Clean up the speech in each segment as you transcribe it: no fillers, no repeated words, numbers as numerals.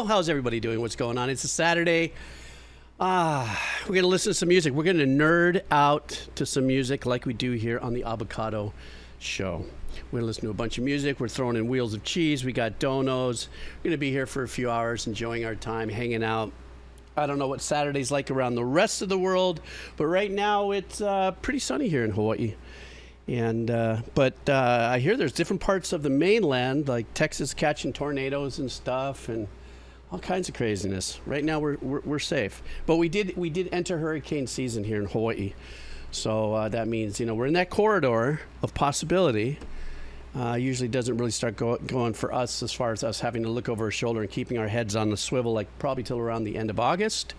how's everybody doing? What's going on? It's a Saturday. We're going to listen to some music. We're going to nerd out to some music like we do here on the Abbacado show. We're going to listen to a bunch of music. We're throwing in wheels of cheese. We got donos. We're going to be here for a few hours, enjoying our time, hanging out. I don't know what Saturday's like around the rest of the world, but right now it's pretty sunny here in Hawaii. And but I hear there's different parts of the mainland, like Texas, catching tornadoes and stuff, and all kinds of craziness. Right now we're safe, but we did enter hurricane season here in Hawaii, so that means we're in that corridor of possibility. Usually doesn't really start going for us as far as us having to look over our shoulder and keeping our heads on the swivel, like probably till around the end of August.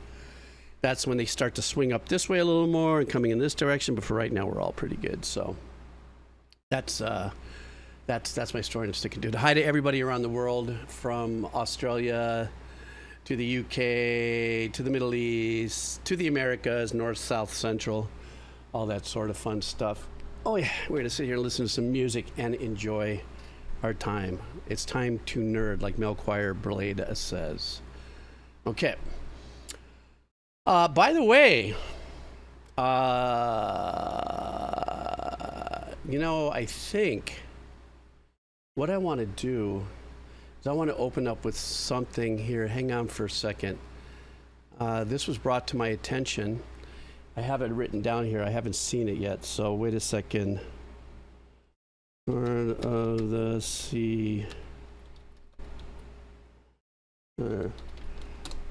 That's when they start to swing up this way a little more and coming in this direction. But for right now, we're all pretty good. So that's my story, and I'm sticking to it. Hi to everybody around the world, from Australia to the UK to the Middle East to the Americas, North, South, Central, all that sort of fun stuff. Oh yeah, we're gonna sit here and listen to some music and enjoy our time. It's time to nerd, like Melchior Blade says. Okay. By the way, I think what I want to do is I want to open up with something here. Hang on for a second. This was brought to my attention. I have it written down here. I haven't seen it yet, so wait a second. Part of the sea.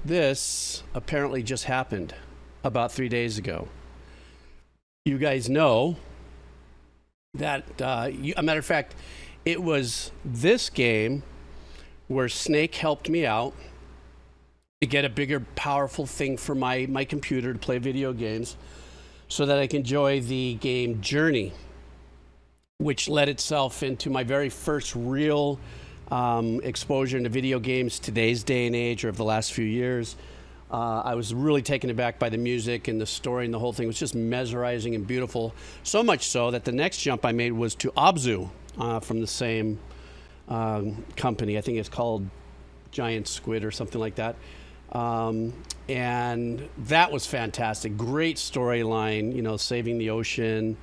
This apparently just happened about 3 days ago. You guys know that, a matter of fact, it was this game where Snake helped me out to get a bigger, powerful thing for my computer to play video games so that I can enjoy the game Journey, which led itself into my very first real exposure into video games today's day and age, or of the last few years. I was really taken aback by the music and the story, and the whole thing was just mesmerizing and beautiful. So much so that the next jump I made was to Abzu from the same company. I think it's called Giant Squid or something like that. And that was fantastic. Great storyline, saving the ocean,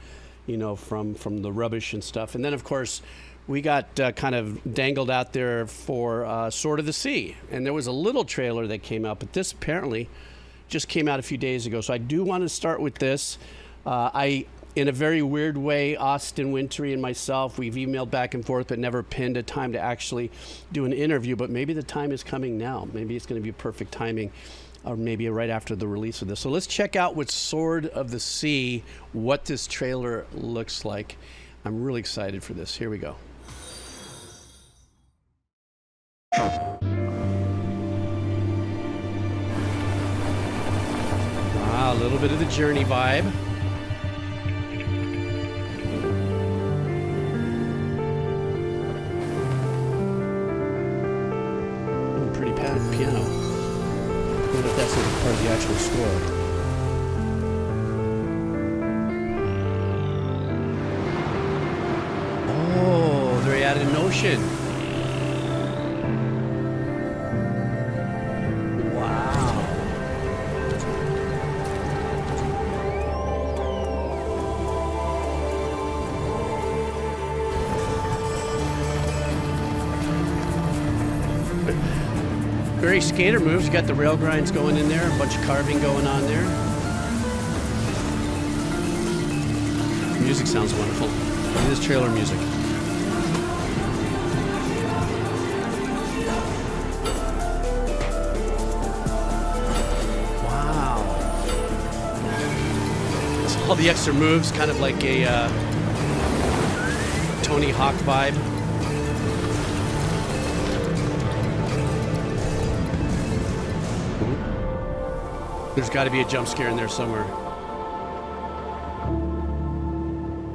from the rubbish and stuff. And then, of course, we got kind of dangled out there for Sword of the Sea. And there was a little trailer that came out, but this apparently just came out a few days ago. So I do want to start with this. In a very weird way, Austin Wintory and myself, we've emailed back and forth, but never pinned a time to actually do an interview. But maybe the time is coming now. Maybe it's going to be perfect timing, or maybe right after the release of this. So let's check out with Sword of the Sea, what this trailer looks like. I'm really excited for this. Here we go. Wow, a little bit of the Journey vibe. Piano. I wonder if that's part of the actual score. Oh, they added an ocean. Wow. Very skater moves. You got the rail grinds going in there, a bunch of carving going on there. Music sounds wonderful. Look at this trailer music. Wow. It's all the extra moves, kind of like a Tony Hawk vibe. There's got to be a jump scare in there somewhere.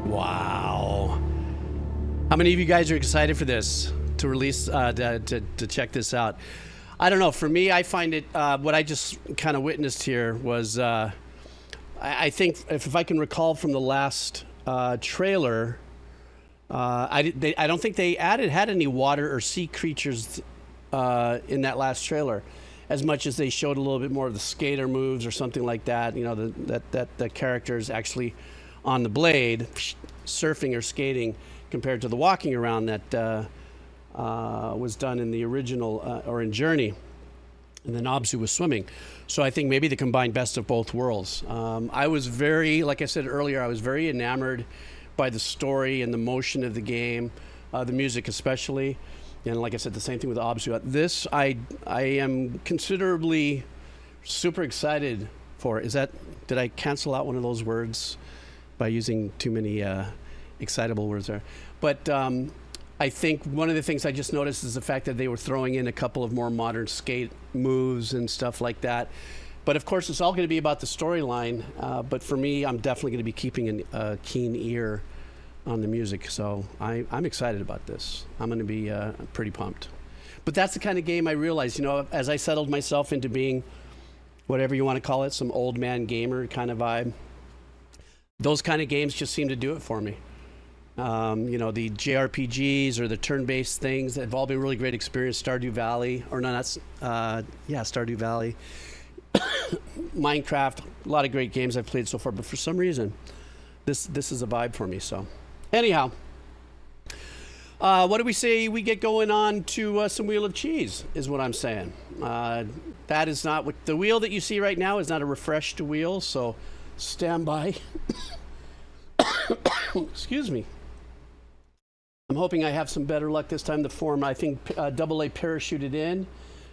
Wow. How many of you guys are excited for this, to release, to check this out? I don't know. For me, I find it, what I just kind of witnessed here was, I think if I can recall from the last trailer, I don't think they had any water or sea creatures in that last trailer, as much as they showed a little bit more of the skater moves or something like that. You know, that the character is actually on the blade, surfing or skating, compared to the walking around that was done in the original or in Journey. And then Abzu was swimming. So I think maybe the combined best of both worlds. I was very, like I said earlier, I was very enamored by the story and the motion of the game, the music especially. And like I said, the same thing with Abzu. This, I am considerably super excited for. Did I cancel out one of those words by using too many excitable words there? But I think one of the things I just noticed is the fact that they were throwing in a couple of more modern skate moves and stuff like that. But of course, it's all going to be about the storyline. But for me, I'm definitely going to be keeping a keen ear on the music. So I'm excited about this. I'm going to be pretty pumped. But that's the kind of game I realized, you know, as I settled myself into being whatever you want to call it, some old man gamer kind of vibe. Those kind of games just seem to do it for me. You know, the JRPGs or the turn-based things that have all been really great experience. Stardew Valley, or no, that's Stardew Valley. Minecraft, a lot of great games I've played so far, but for some reason, this is a vibe for me. So, anyhow, what do we say we get going on to some Wheel of Cheese? Is what I'm saying. That is not what the wheel that you see right now is not a refreshed wheel. So, stand by. Excuse me. I'm hoping I have some better luck this time. The form, I think, AA parachuted in.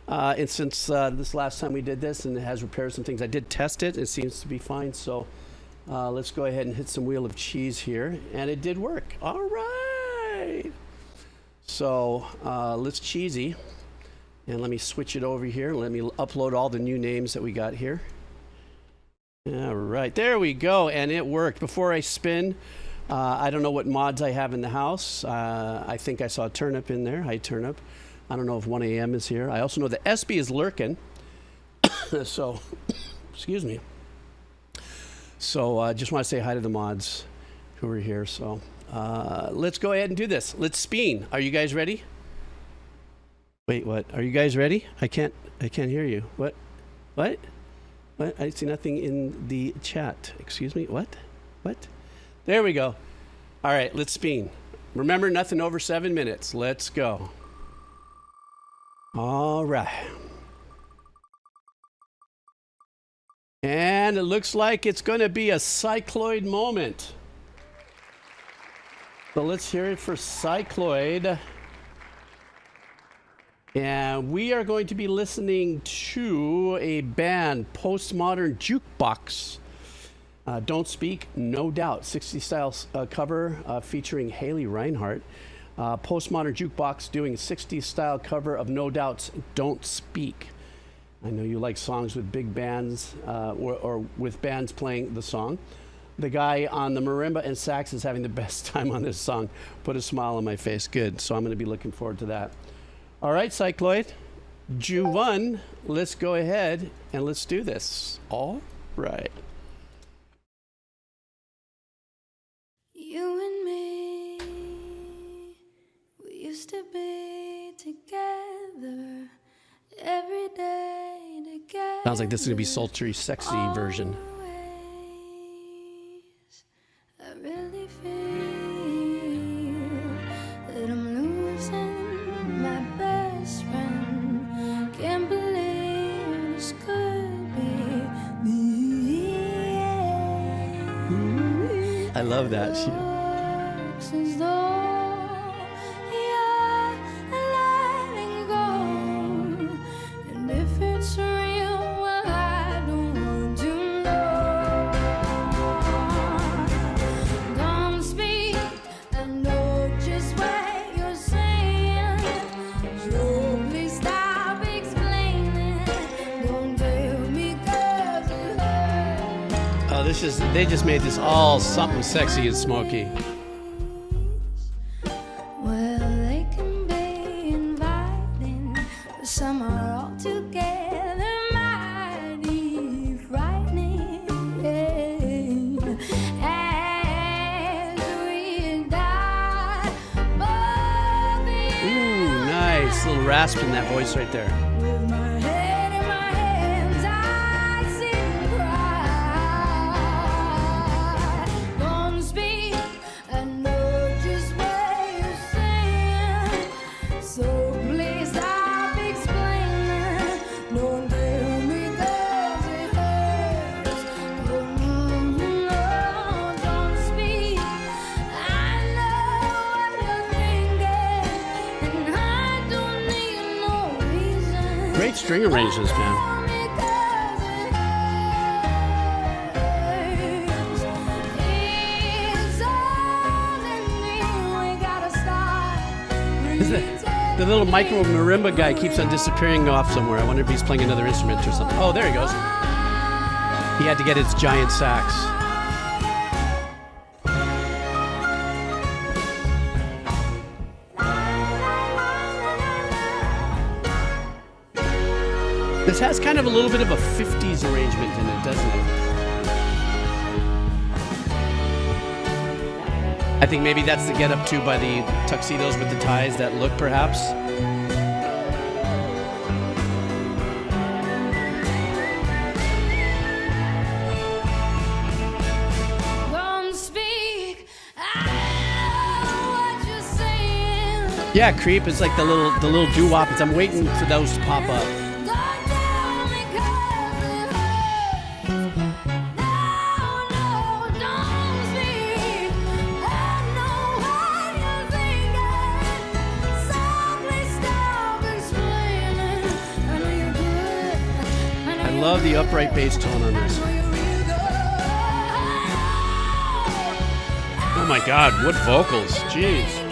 And since this last time we did this, and it has repaired some things, I did test it. It seems to be fine. So let's go ahead and hit some Wheel of Cheese here. And it did work. All right. So let's cheesy. And let me switch it over here. Let me upload all the new names that we got here. All right. There we go. And it worked. Before I spin, I don't know what mods I have in the house. I think I saw Turnip in there. Hi, Turnip. I don't know if 1 a.m. is here. I also know that SB is lurking. So, excuse me. So I just want to say hi to the mods who are here. So let's go ahead and do this. Let's spin. Are you guys ready? Wait, what? Are you guys ready? I can't hear you. What? What? What? I see nothing in the chat. Excuse me. What? What? There we go. All right, let's spin. Remember, nothing over 7 minutes. Let's go. All right. And it looks like it's going to be a cycloid moment. So let's hear it for cycloid. And we are going to be listening to a band, Postmodern Jukebox. Don't Speak, No Doubt, 60s style cover featuring Haley Reinhart. Postmodern Jukebox doing a 60s style cover of No Doubt's Don't Speak. I know you like songs with big bands or with bands playing the song. The guy on the marimba and sax is having the best time on this song. Put a smile on my face. Good. So I'm going to be looking forward to that. All right, Cycloid. Juvan, let's go ahead and let's do this. All right. You and me, we used to be together every day together. Sounds like this is going to be sultry, sexy version. I really feel that I'm losing my best friend. Can't believe this could be me. I love that. Since though you're letting go, and if it's real, well, I don't want to know. Don't speak, I know just what you're saying, so please stop explaining. Don't tell me 'cause it hurts. Oh, they just made this all something sexy and smoky. Well, they can be inviting, but some are altogether mighty frightening. As we die, both Ooh, nice little rasp in that voice right there. With my head in my hands, I sit and cry. Don't speak, I know just where you're saying. So please stop explaining. Don't tell me 'cause it hurts. Oh, no, don't speak. I know what you're thinking, and I don't need no reason. Great string arrangements, man. The little micro marimba guy keeps on disappearing off somewhere. I wonder if he's playing another instrument or something. Oh, there he goes. He had to get his giant sax. This has kind of a little bit of a 50s arrangement in it, doesn't it? I think maybe that's the get up to by the tuxedos with the ties, that look perhaps. Don't speak. I know what you're saying. Yeah, Creep is like the little doo-wop. I'm waiting for those to pop up. Don't tell me 'cause it hurts. No, don't speak. I know what you're thinking. So please stop explaining. I know you're good. I love the upright bass tone on this. Oh my God, what vocals! Jeez.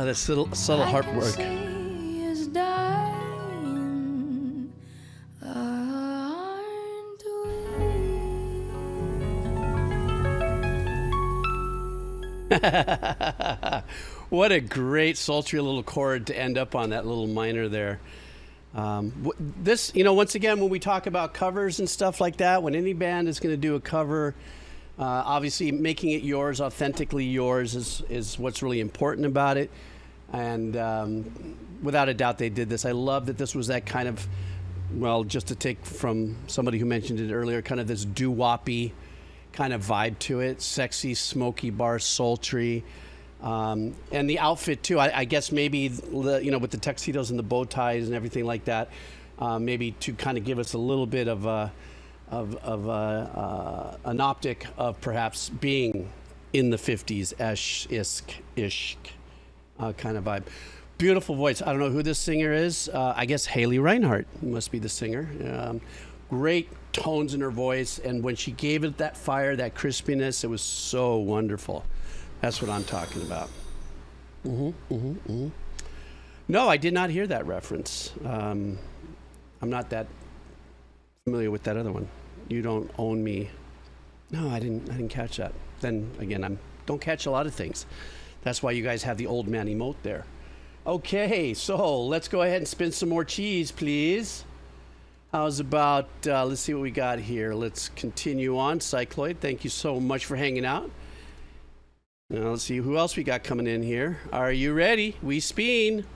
That subtle harp work. What a great sultry little chord to end up on, that little minor there. This, once again, when we talk about covers and stuff like that, when any band is going to do a cover, obviously making it yours, authentically yours, is what's really important about it. And without a doubt, they did this. I love that this was that kind of, well, just to take from somebody who mentioned it earlier, kind of this doo-woppy kind of vibe to it. Sexy, smoky bar, sultry. And the outfit, too. I guess maybe, with the tuxedos and the bow ties and everything like that, maybe to kind of give us a little bit of an optic of perhaps being in the 50s ish kind of vibe. Beautiful voice. I don't know who this singer is. I guess Haley Reinhardt must be the singer. Great tones in her voice, and when she gave it that fire, that crispiness, it was so wonderful. That's what I'm talking about. No, I did not hear that reference. I'm not that familiar with that other one. You Don't Own Me. No, I didn't catch that. Then again, I don't catch a lot of things. That's why you guys have the old man emote there. Okay, so let's go ahead and spin some more cheese, please. How's about, let's see what we got here. Let's continue on. Cycloid, thank you so much for hanging out. Now let's see who else we got coming in here. Are you ready? We spin.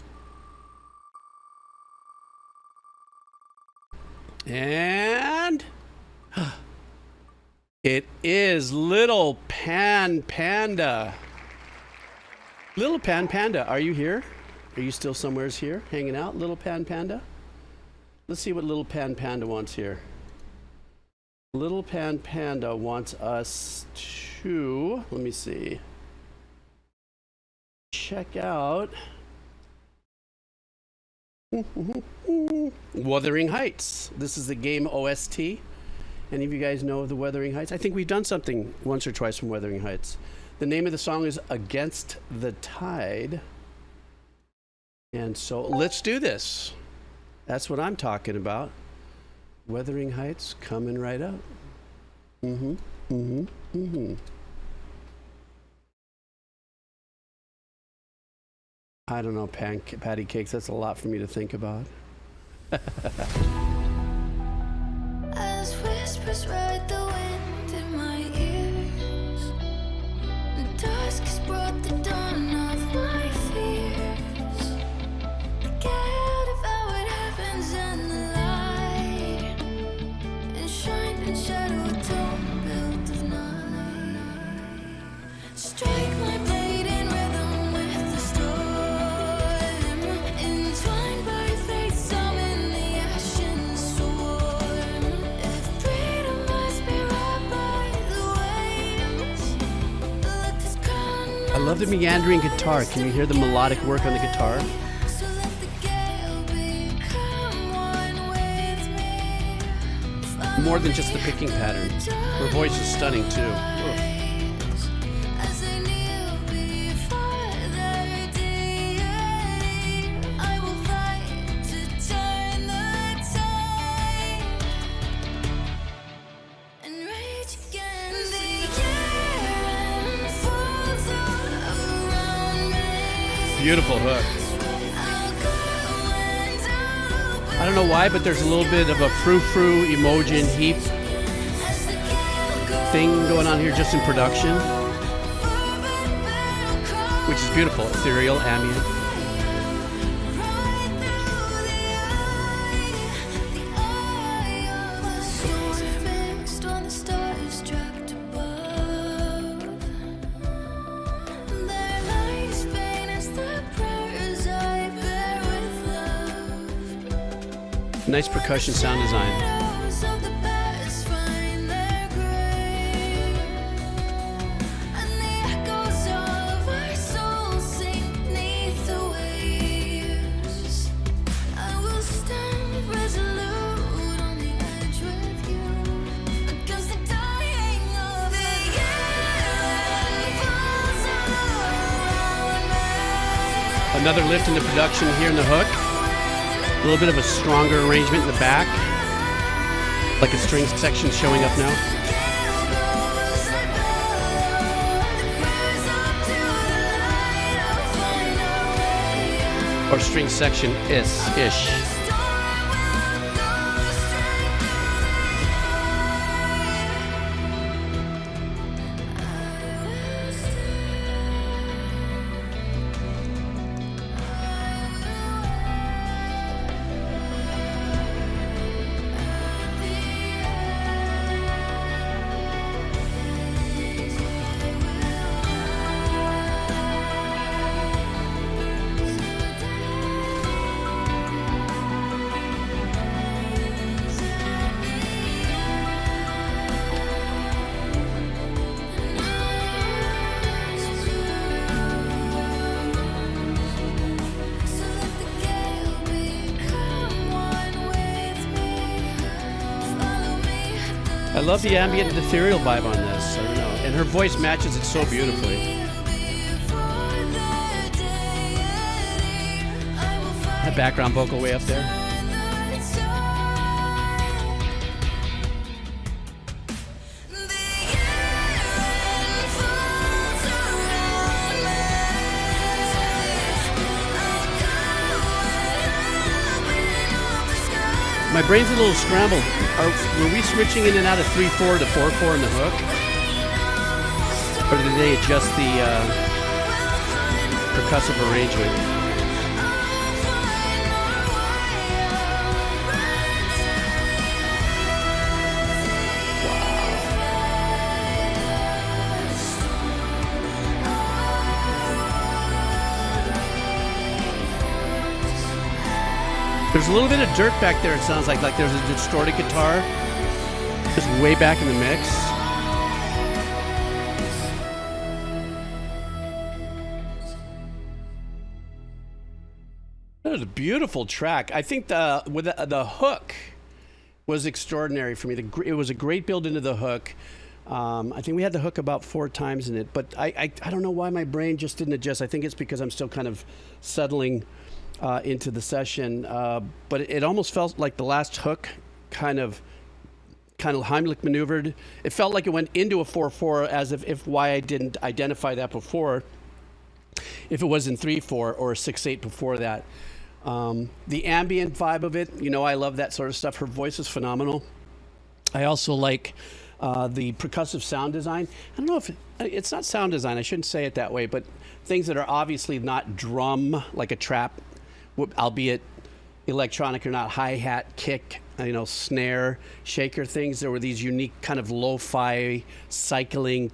And it is Little Pan Panda. Little Pan Panda, are you here? Are you still somewheres here hanging out, Little Pan Panda? Let's see what Little Pan Panda wants here. Little Pan Panda wants us to, let me see, check out Wuthering Heights. This is the game OST. Any of you guys know of the Wuthering Heights? I think we've done something once or twice from Wuthering Heights. The name of the song is Against the Tide. And so let's do this. That's what I'm talking about. Wuthering Heights coming right up. Mm-hmm. Mm-hmm. Mm-hmm. I don't know, patty cakes. That's a lot for me to think about. As whispers ride the wind in my ears, the dusk has brought the dawn of my fears. The gate of how it happens and the light, and shine and shadow a dome built of night. Strike my blade in rhythm with the storm, entwined by fate, summon the ashen swarm. If freedom must be wrought by the waves, let this crown I love the meandering guitar. Can you hear the melodic work on the guitar? so let the gale become one with me. More than just the picking pattern. Her voice is stunning too. Ugh. As I kneel before their deed, I will fight to turn the tide and rage again. The year falls all around me. Beautiful hook. I'll go and open I don't know why, but there's a little bit of a frou-frou Emojin heap as the gale goes. thing going on here just in production, which is beautiful. Ethereal, ambient. Nice percussion sound design. Another lift in the production here in the hook. A little bit of a stronger arrangement in the back. Like a string section showing up now. Or string section ish. I love the ambient and ethereal vibe on this. I don't know. And her voice matches it so beautifully. That background vocal way up there. My brain's a little scrambled. Were we switching in and out of 3/4 to 4/4 in the hook? Or did they adjust the percussive arrangement? There's a little bit of dirt back there, it sounds like there's a distorted guitar just way back in the mix. That was a beautiful track. I think the hook was extraordinary for me. It was a great build into the hook. I think we had the hook about 4 times in it, but I don't know why my brain just didn't adjust. I think it's because I'm still kind of settling into the session, but it almost felt like the last hook kind of Heimlich maneuvered. It felt like it went into a 4/4, as if why I didn't identify that before, if it was in 3/4 or 6/8 before that. The ambient vibe of it, I love that sort of stuff. Her voice is phenomenal. I also like the percussive sound design. I don't know if it's not sound design, I shouldn't say it that way, but things that are obviously not drum, like a trap, albeit electronic or not, hi-hat, kick, snare, shaker things. There were these unique kind of lo-fi cycling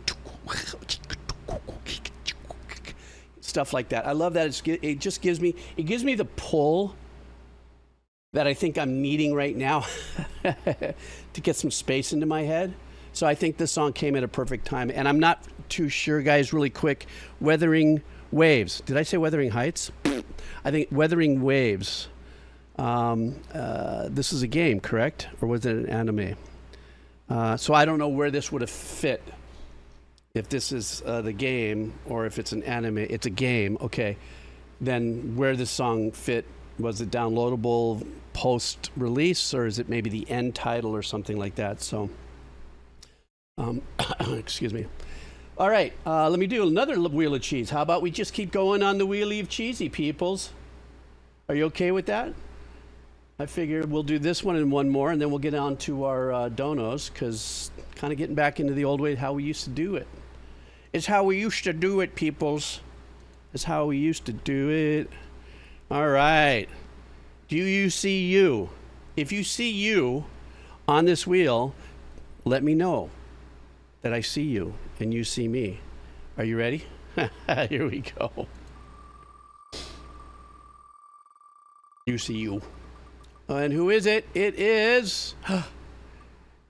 stuff like that. I love that. It just gives me the pull that I think I'm needing right now to get some space into my head. So I think this song came at a perfect time. And I'm not too sure, guys, really quick. Wuthering Waves. Did I say Wuthering Heights? I think Wuthering Waves. This is a game, correct? Or was it an anime? So I don't know where this would have fit. If this is the game, or if it's an anime, it's a game. Okay, then where this song fit? Was it downloadable post-release, or is it maybe the end title or something like that? So, excuse me. All right, let me do another wheel of cheese. How about we just keep going on the wheelie of cheesy peoples? Are you okay with that? I figure we'll do this one and one more, and then we'll get on to our donos, because kind of getting back into the old way, how we used to do it. It's how we used to do it, peoples. It's how we used to do it. All right. Do you see you? If you see you on this wheel, let me know that I see you and you see me. Are you ready? Here we go. You see you. And who is it? It is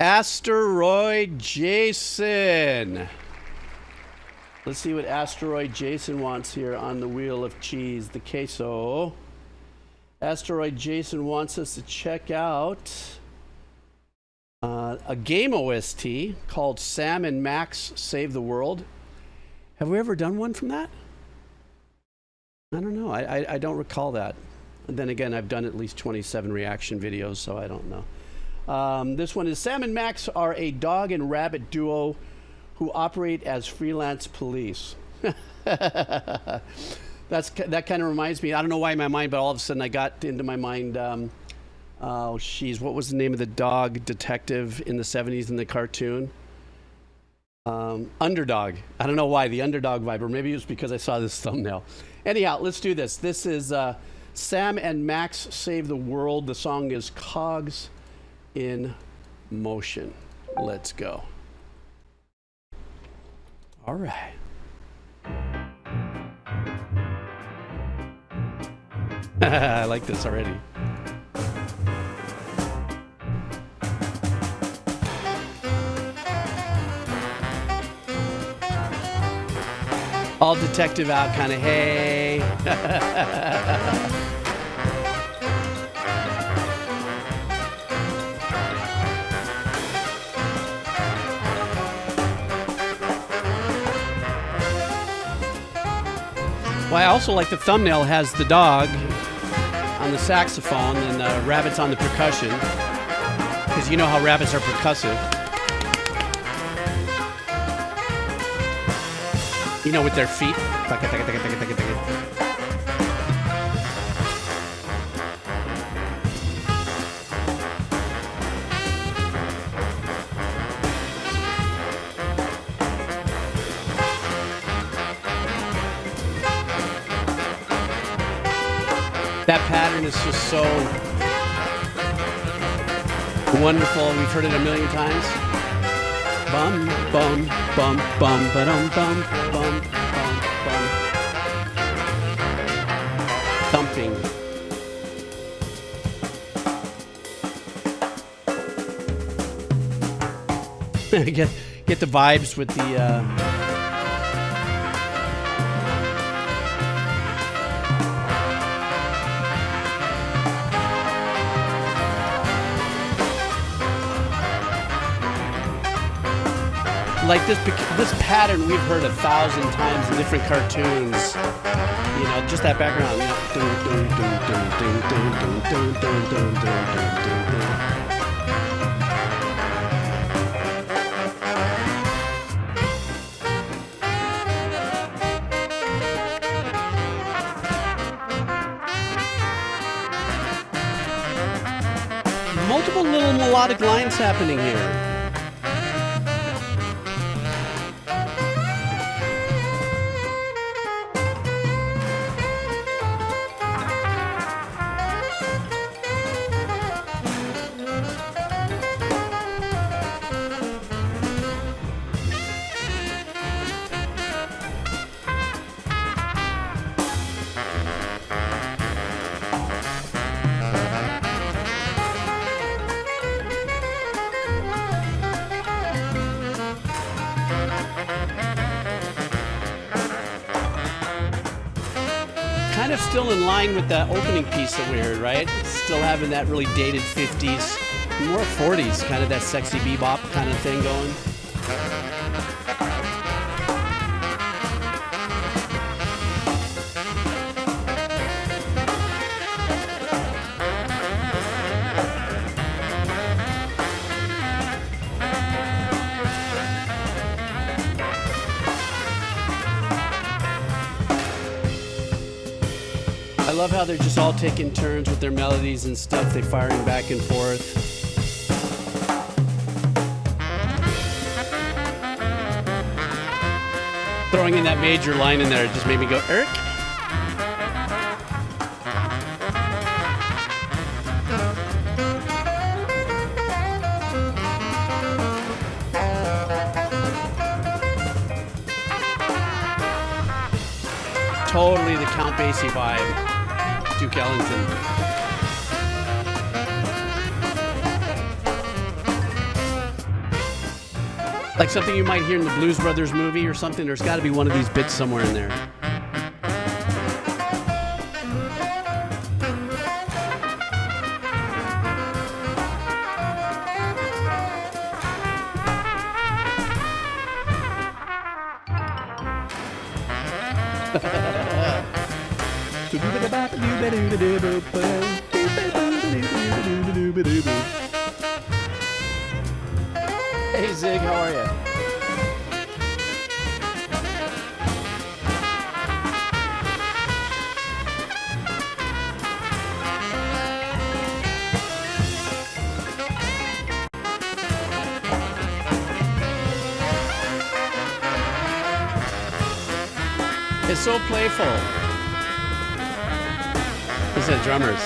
Asteroid Jason. Let's see what Asteroid Jason wants here on the wheel of cheese, the queso. Asteroid Jason wants us to check out a game OST called Sam and Max Save the World. Have we ever done one from that? I don't know. I don't recall that. And then again, I've done at least 27 reaction videos, so I don't know. This one is Sam and Max are a dog and rabbit duo who operate as freelance police. That kind of reminds me, I don't know why in my mind, but all of a sudden I got into my mind, what was the name of the dog detective in the 70s in the cartoon? Underdog. I don't know why, the Underdog vibe, or maybe it was because I saw this thumbnail. Anyhow, let's do this. This is Sam and Max Save the World. The song is Cogs in Motion. Let's go. All right. I like this already. All detective out, kind of, hey. Well, I also like the thumbnail has the dog on the saxophone and rabbits on the percussion, because you know how rabbits are percussive. You know, with their feet. That pattern is just so wonderful. We've heard it a million times. Bum, bum, bum, bum, ba-dum, bum, bum, bum, bum. Thumping. Get the vibes with the... Like this pattern we've heard 1,000 times in different cartoons. You know, just that background. Multiple little melodic lines happening here. Kind of still in line with that opening piece that we heard, right? Still having that really dated 50s, more 40s, kind of that sexy bebop kind of thing going. I love how they're just all taking turns with their melodies and stuff. They're firing back and forth. Throwing in that major line in there, it just made me go, Irk. Totally the Count Basie vibe. Duke Ellington. Like something you might hear in the Blues Brothers movie or something. There's got to be one of these bits somewhere in there. Hey Zig, how are you? It's so playful. He said drummers.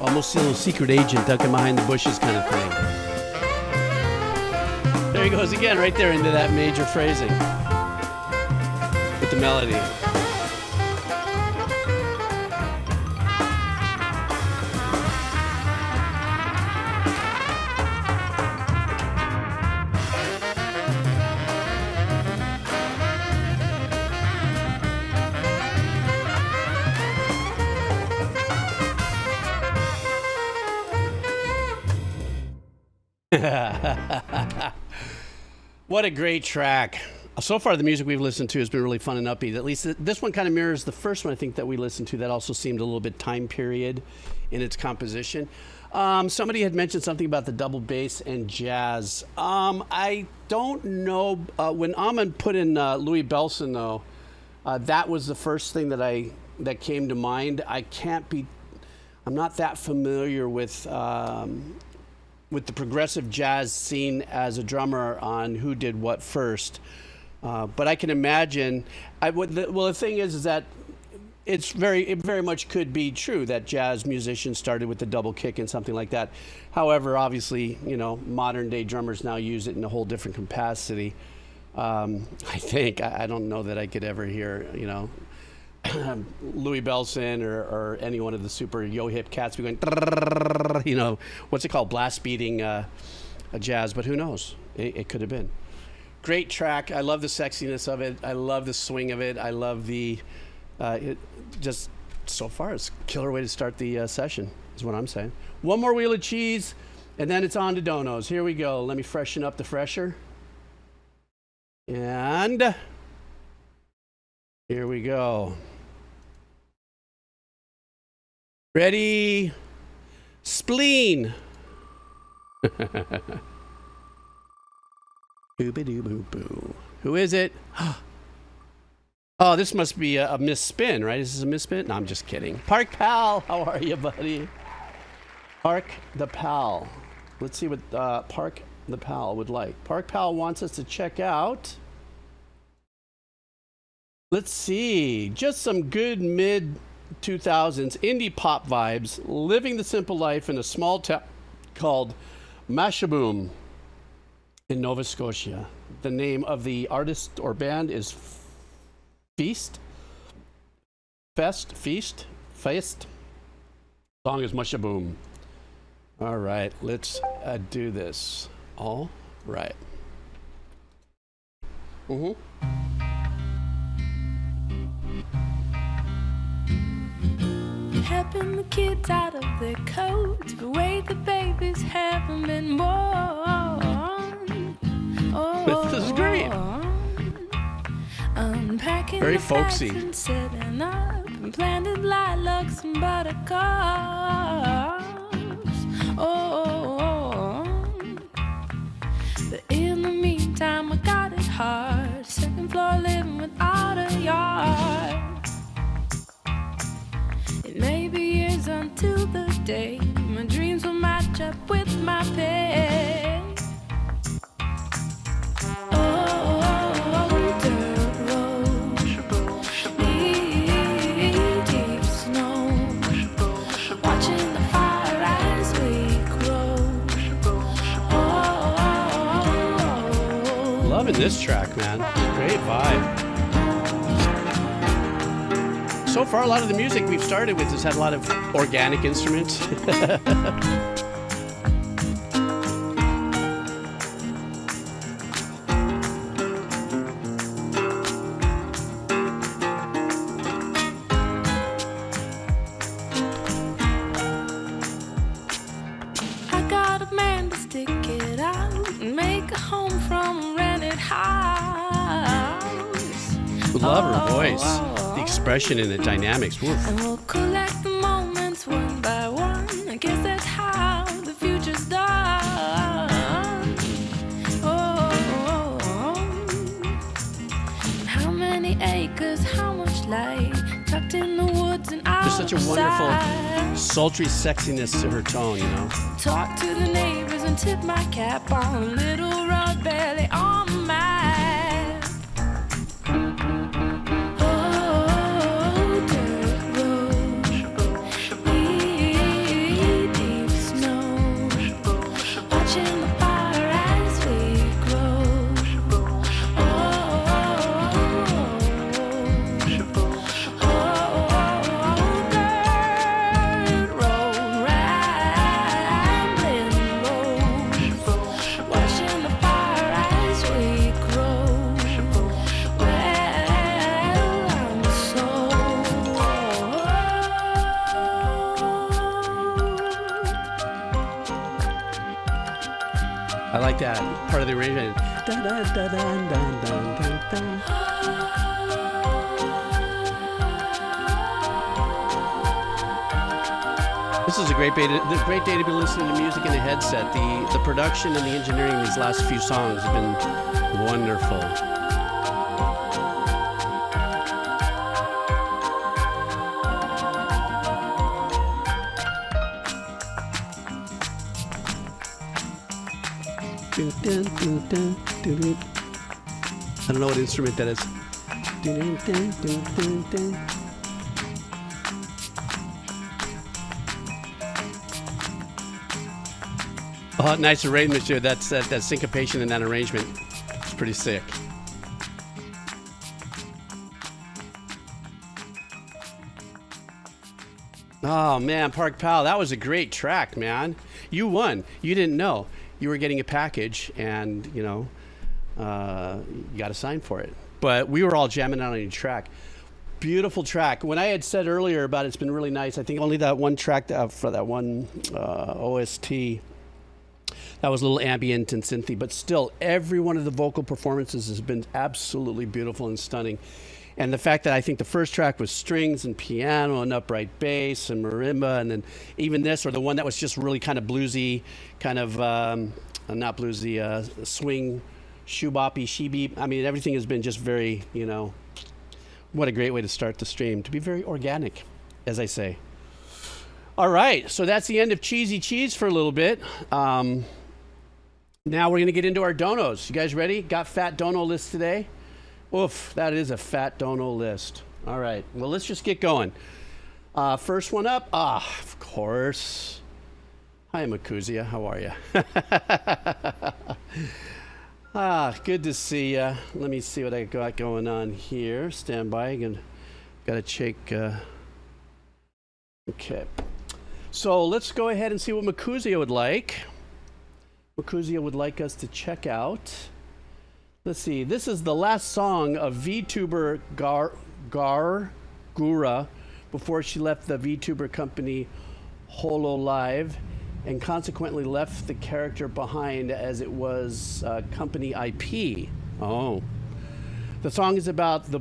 Almost a little secret agent ducking behind the bushes kind of thing. There he goes again, right there into that major phrasing with the melody. What a great track. So far, the music we've listened to has been really fun and upbeat. At least this one kind of mirrors the first one, I think, that we listened to. That also seemed a little bit time period in its composition. Somebody had mentioned something about the double bass and jazz. I don't know. When Amon put in Louis Bellson, though, that was the first thing that came to mind. I'm not that familiar with the progressive jazz scene as a drummer on who did what first. But I can imagine, the thing is that it very much could be true that jazz musicians started with the double kick and something like that. However, obviously, modern day drummers now use it in a whole different capacity. I think, I don't know that I could ever hear, Louis Belson or any one of the super yo-hip cats be going, you know, what's it called? Blast beating a jazz, but who knows? It could have been. Great track. I love the sexiness of it. I love the swing of it. I love the, just so far, it's a killer way to start the session, is what I'm saying. One more wheel of cheese, and then it's on to donos. Here we go. Let me freshen up the fresher. And here we go. Ready? Spleen. Boo-ba-doo-boo-boo. Who is it? Oh, this must be a misspin, right? Is this a misspin? No, I'm just kidding. Park Pal, how are you, buddy? Park the Pal. Let's see what Park the Pal would like. Park Pal wants us to check out. Let's see. Just some good mid-2000s indie pop vibes. Living the simple life in a small town called Mushaboom in Nova Scotia. The name of the artist or band is Feist. Feist. Song is Mushaboom. All right, let's do this. All right. Helping the kids out of their coats, but wait, the babies haven't been born. This is great. Unpacking very the bags folksy. and setting up and planted lilacs and buttercups. But in the meantime, I got it hard. Second floor living without a yard. It may be years until the day my dreams will match up with my pay. Loving this track, man. Great vibe. So far, a lot of the music we've started with has had a lot of organic instruments. I got a man to stick it out and make a home from a rented house. Love her voice. The expression and the dynamics. Woof. And we'll collect the moments one by one. I guess that's how the future's done. And how many acres, how much light tucked in the woods and There's outside. such a wonderful, sultry sexiness to her tone, you know. Talk to the neighbors and tip my cap on a little round belly on the mat. Oh, dirt road, deep snow, watching the fire as we grow. Dirt road, rambling road, watching the fire as we grow. Well, I'm so I like that part of the arrangement. Dun, dun, dun, dun, dun, dun, dun, dun. This is a great day to be listening to music in a headset. The production and the engineering in these last few songs have been wonderful. Dun, dun, dun, dun, dun, dun. I don't know what instrument that is. Dun, dun, dun, dun, dun. Oh, nice arrangement here. That's that syncopation in that arrangement. It's pretty sick. Oh man, Park Pal, that was a great track, man. You won. You didn't know. You were getting a package, and you know, you got a sign for it. But we were all jamming out on your track. Beautiful track. When I had said earlier about it's been really nice, I think only that one track for that one OST. That was a little ambient and synthy, but still, every one of the vocal performances has been absolutely beautiful and stunning. And the fact that I think the first track was strings and piano and upright bass and marimba, and then even this, or the one that was just really kind of bluesy, kind of, not bluesy, swing, shoeboppy, shebeep. I mean, everything has been just very, you know, what a great way to start the stream. To be very organic, as I say. All right, so that's the end of Cheesy Cheese for a little bit. Now we're going to get into our donos. You guys ready? Got fat dono list today? Oof, that is a fat dono list. All right, well, let's just get going. First one up, of course. Hi, Makuzia, how are you? Good to see you. Let me see what I got going on here. Stand by, got to check. Okay, so let's go ahead and see what Makuzia would like. Makuzia would like us to check out. Let's see, this is the last song of VTuber Gura before she left the VTuber company HoloLive and consequently left the character behind as it was company IP. Oh. The song is about the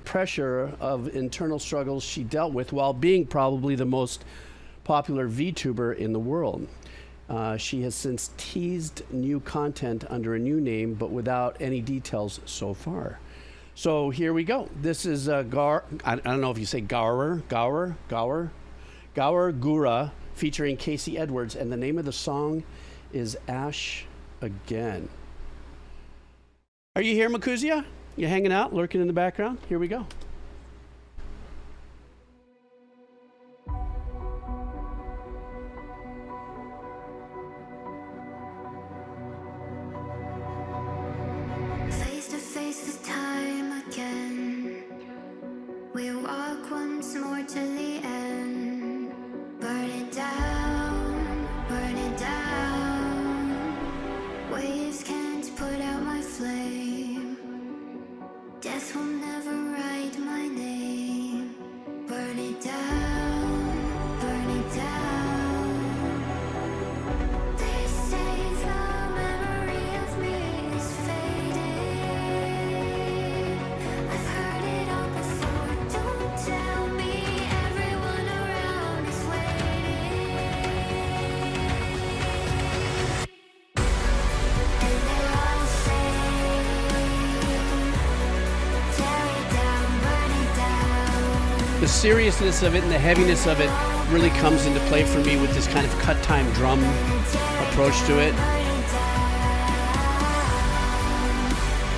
pressure of internal struggles she dealt with while being probably the most popular VTuber in the world. She has since teased new content under a new name, but without any details so far. So here we go. This is Gawr. I don't know if you say Gawr, Gura, featuring Casey Edwards, and the name of the song is Ash Again. Are you here, Makuzia? You hanging out, lurking in the background? Here we go. Face to face this time again. We walk once more to the end. Burn it down, burn it down. Waves can't put out my flame. Death will never write my name. Burn it down, burn it down. They say the memory of me is fading. I've heard it all before, don't tell me everyone around is waiting. And they all say, tear it down, burn it down. The seriousness of it and the heaviness of it really comes into play for me with this kind of cut time drum approach to it.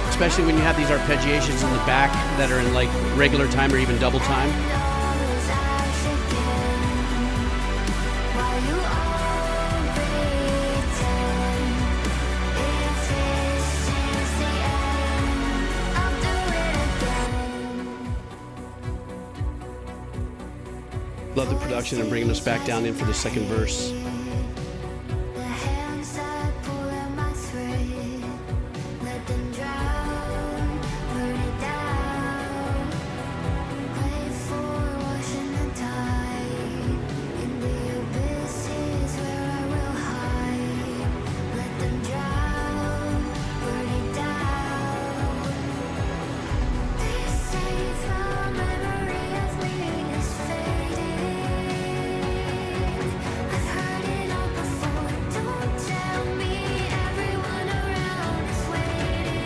Especially when you have these arpeggiations in the back that are in like regular time or even double time. Love the production and bringing us back down in for the second verse. The hands that pull at my thread, let them drown, burn it down. Wait for washing the tide. In the abyss is where I will hide. Let them drown, burn it down. They say the memory of me is fading. I've heard it all before, don't tell me everyone around is waiting.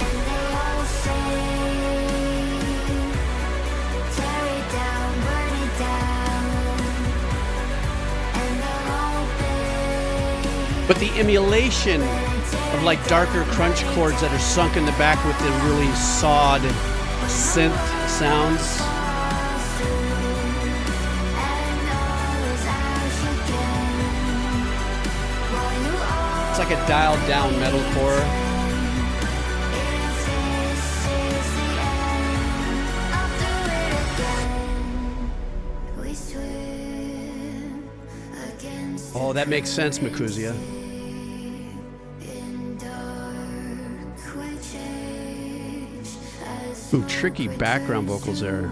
And they all say, tear it down, burn it down. And they're all big. But the emulation of like darker crunch chords that are sunk in the back with the really sawed synth sounds. It's like a dialed down metalcore. Oh, that makes sense, Makuzia. Ooh, tricky background vocals there.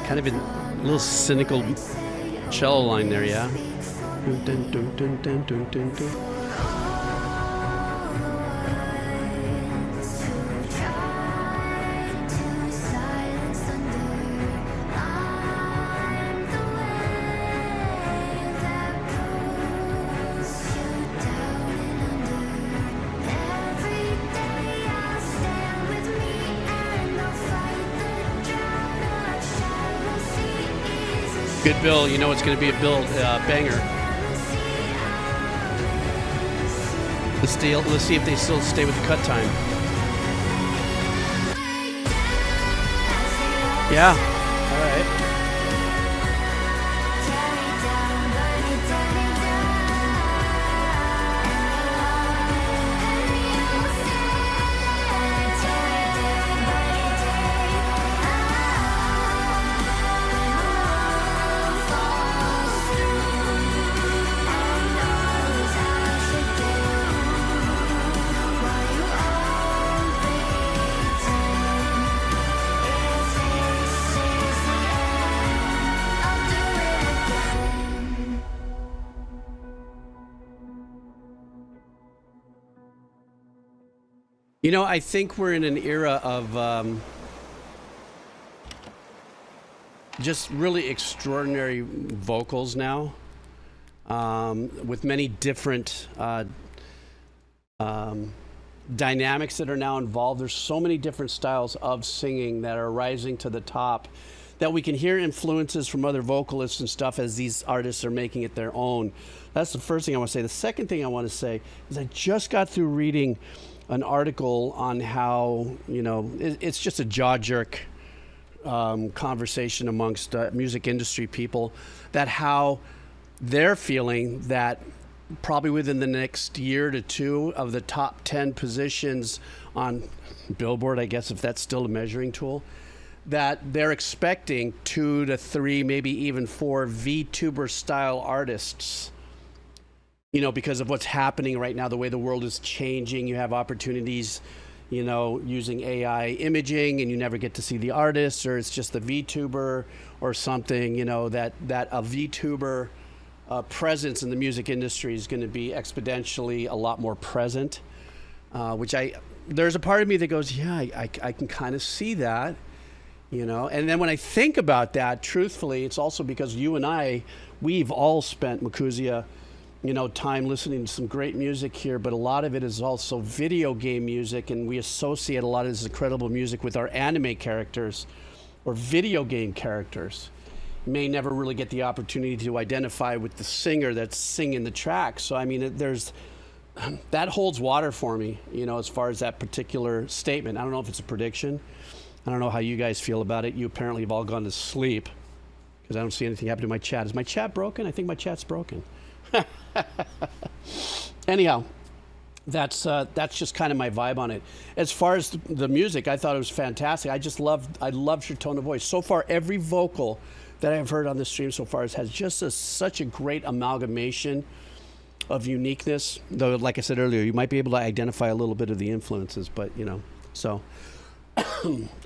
Kind of a little cynical cello line there, yeah? Dun, dun, dun, dun, dun, dun, dun. Good bill. You know it's going to be a bill banger. Let's see if they still stay with the cut time. Yeah. All right. You know, I think we're in an era of just really extraordinary vocals now, with many different dynamics that are now involved. There's so many different styles of singing that are rising to the top that we can hear influences from other vocalists and stuff as these artists are making it their own. That's the first thing I want to say. The second thing I want to say is I just got through reading an article on how, you know, it's just a jaw jerk conversation amongst music industry people, that how they're feeling that probably within the next year to two of the top 10 positions on Billboard, I guess if that's still a measuring tool, that they're expecting 2 to 3, maybe even 4 VTuber style artists. You know, because of what's happening right now, the way the world is changing, you have opportunities, you know, using AI imaging, and you never get to see the artist, or it's just the VTuber or something, you know, that a VTuber presence in the music industry is going to be exponentially a lot more present, which there's a part of me that goes, yeah, I can kind of see that, you know. And then when I think about that, truthfully, it's also because you and we've all spent, Makuzia, you know, time listening to some great music here, but a lot of it is also video game music, and we associate a lot of this incredible music with our anime characters or video game characters. You may never really get the opportunity to identify with the singer that's singing the track. So, I mean, that holds water for me, you know, as far as that particular statement. I don't know if it's a prediction. I don't know how you guys feel about it. You apparently have all gone to sleep because I don't see anything happen to my chat. Is my chat broken? I think my chat's broken. Anyhow, that's just kind of my vibe on it. As far as the music, I thought it was fantastic. I loved your tone of voice. So far, every vocal that I've heard on the stream so far has just such a great amalgamation of uniqueness. Though, like I said earlier, you might be able to identify a little bit of the influences, but you know, so.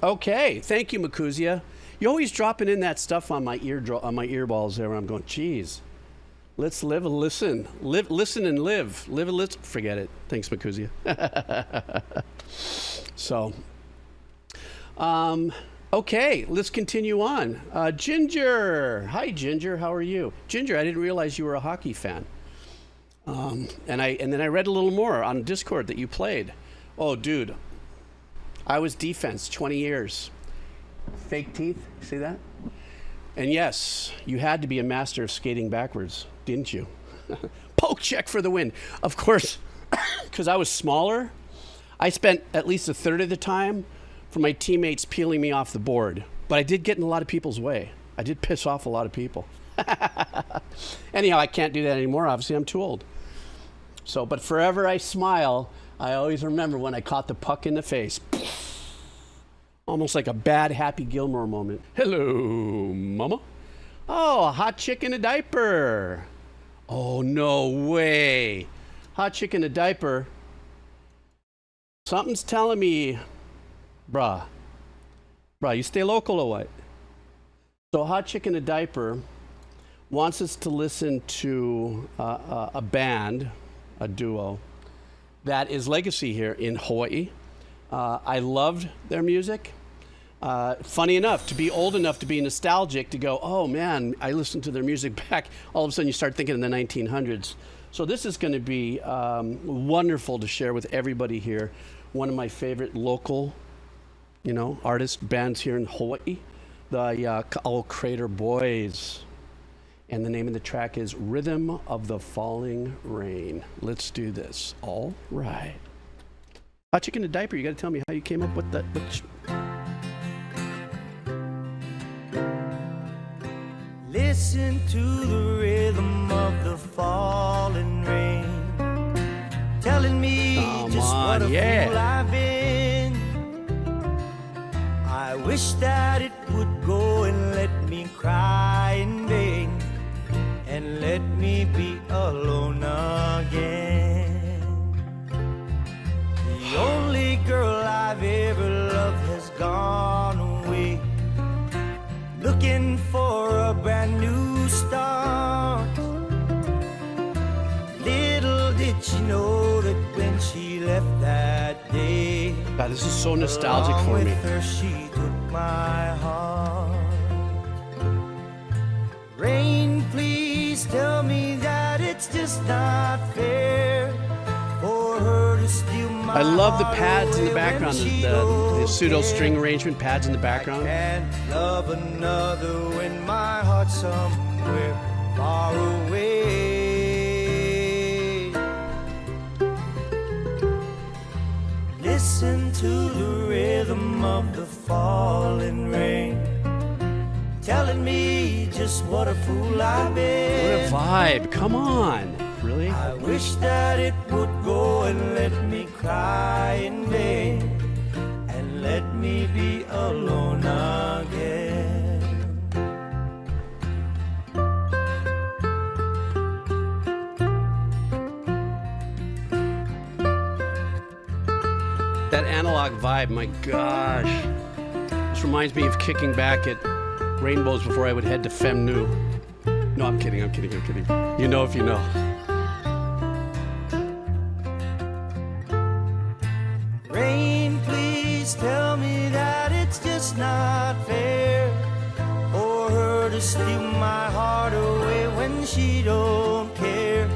Okay, thank you, Makuzia. You're always dropping in that stuff on my earballs there, where I'm going, geez. Let's live and listen. Listen and live. Live and listen. Forget it. Thanks, Makuzia. So, okay, let's continue on. Ginger. Hi, Ginger. How are you? Ginger, I didn't realize you were a hockey fan. And then I read a little more on Discord that you played. Oh, dude. I was defense 20 years. Fake teeth. See that? And yes, you had to be a master of skating backwards, didn't you? Poke check for the win. Of course, because I was smaller, I spent at least a third of the time for my teammates peeling me off the board. But I did get in a lot of people's way. I did piss off a lot of people. Anyhow, I can't do that anymore. Obviously, I'm too old. So, but forever I smile. I always remember when I caught the puck in the face. Almost like a bad Happy Gilmore moment. Hello, mama. Oh, a hot chick in a diaper. Oh, no way. Hot chick in a diaper. Something's telling me, bruh, you stay local or what? So hot chick in a diaper wants us to listen to a band, a duo, that is legacy here in Hawaii. I loved their music. Funny enough, to be old enough to be nostalgic, to go, oh man, I listened to their music back. All of a sudden you start thinking in the 1900s. So this is going to be wonderful to share with everybody here. One of my favorite local, artists, bands here in Hawaii, the Ka'au Crater Boys. And the name of the track is Rhythm of the Falling Rain. Let's do this. All right. Hot chick in a diaper, you got to tell me how you came up with that. Listen to the rhythm of the falling rain, telling me just what a fool I've been. I wish that it would go and let me cry in vain, and let me be alone again. The only girl I've ever loved has gone away, looking for a brand new start. Little did she know that when she left that day, God, this is so nostalgic for me. with her she took my heart. Rain, please tell me that it's just not fair for her to steal my I love the heart pads in the away background, when she the don't pseudo care. string arrangement pads in the I background. can't love another when my heart's somewhere far away. Listen to the rhythm of the falling rain, telling me just what a fool I've What been. a vibe. Come on. Really? I wish that it would go and let me cry in vain, and let me be alone again. That analog vibe, my gosh. This reminds me of kicking back at Rainbows before I would head to Femme Nu. No, I'm kidding. You know if you know. Rain, please tell me that it's just not fair for her to steal my heart away when she don't care.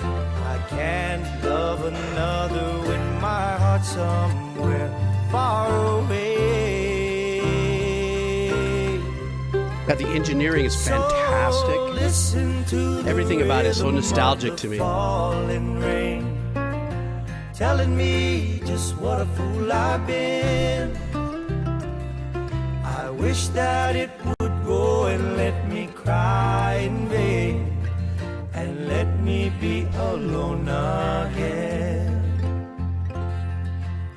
I can't love another when my heart's somewhere far away. God, the engineering is fantastic. So listen to the Everything about it is so rhythm nostalgic of to the me. falling rain, telling me just what a fool I've been. I wish that it would go and let me cry in vain, and let me be alone again,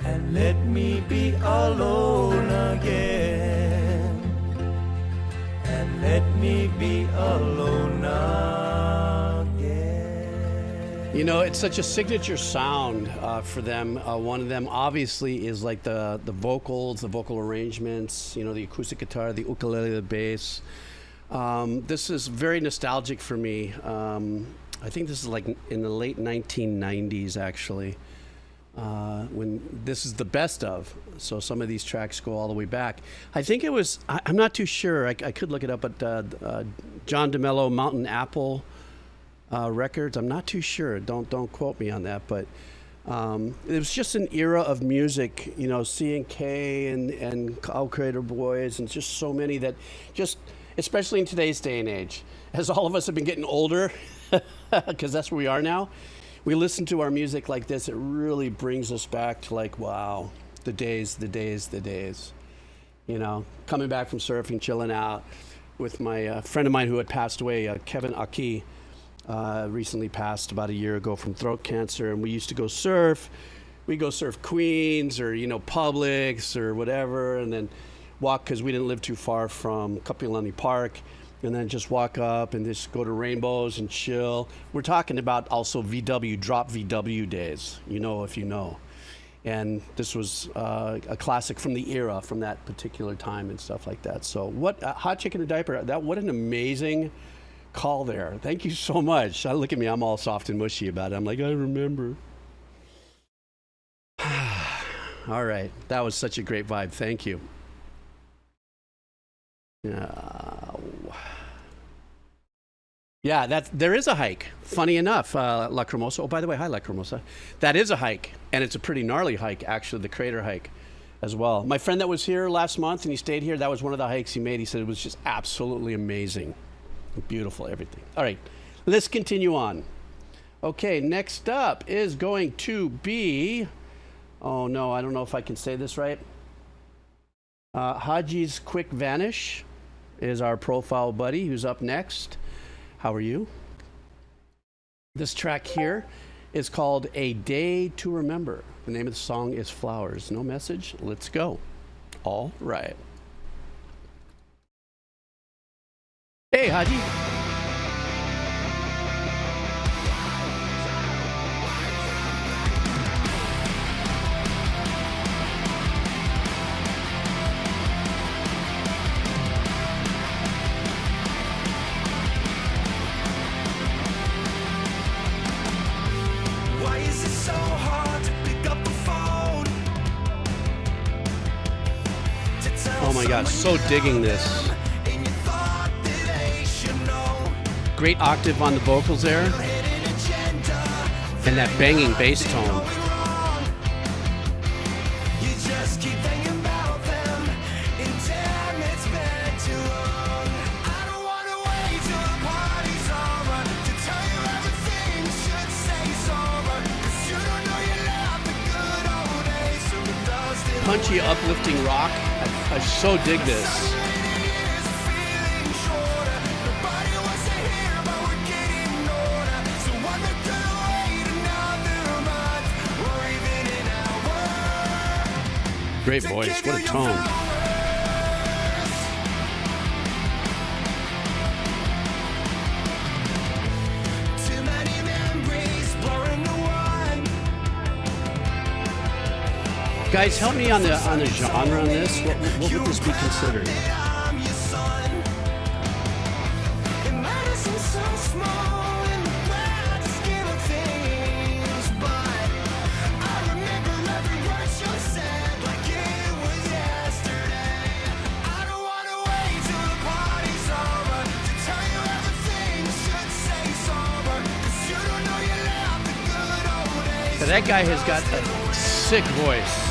and let me be alone again, and let me be alone again. You know, it's such a signature sound for them. One of them obviously is like the vocals, the vocal arrangements, the acoustic guitar, the ukulele, the bass. This is very nostalgic for me. I think this is like in the late 1990s, actually, when this is the best of. So some of these tracks go all the way back. I think it was, I'm not too sure, I could look it up, but John DeMello, Mountain Apple Records. I'm not too sure. Don't quote me on that, but it was just an era of music, C&K and Ka'au Crater Boys, and just so many that just, especially in today's day and age, as all of us have been getting older, because that's where we are now, we listen to our music like this, it really brings us back to like, wow, the days. Coming back from surfing, chilling out with my friend of mine who had passed away, Kevin Aki. recently passed about a year ago from throat cancer, and we used to go surf. We go surf Queens or, Publix or whatever, and then walk, because we didn't live too far from Kapilani Park, and then just walk up and just go to Rainbows and chill. We're talking about also VW, drop VW days, if you know. And this was a classic from the era, from that particular time and stuff like that. So what, Hot Chick in a Diaper, what an amazing call there. Thank you so much. Look at me, I'm all soft and mushy about it. I'm like, I remember. All right, that was such a great vibe. Thank you. Yeah, there is a hike. Funny enough, Lacrimosa. Oh, by the way, hi, Lacrimosa. That is a hike, and it's a pretty gnarly hike, actually, the crater hike as well. My friend that was here last month, and he stayed here, that was one of the hikes he made. He said it was just absolutely amazing. Beautiful, everything. All right, let's continue on. Okay, next up is going to be, oh no, I don't know if I can say this right. Haji's Quick Vanish is our profile buddy who's up next. How are you? This track here is called A Day to Remember. The name of the song is Flowers. No message. Let's go. All right. Hey, Haji. Oh my God, so digging this. Great octave on the vocals there. And that banging bass tone. Punchy, uplifting rock. I so dig this. Great voice, what a tone. Guys, help me on the genre on this. What would this be considered? That guy has got a sick voice.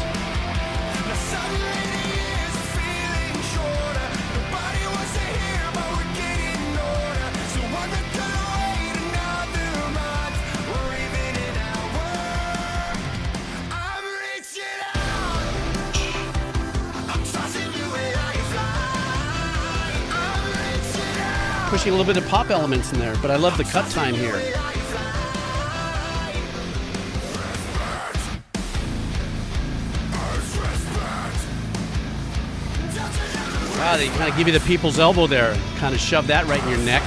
Pushing a little bit of pop elements in there, but I love the cut time here. Wow, they kind of give you the people's elbow there, kind of shove that right in your neck.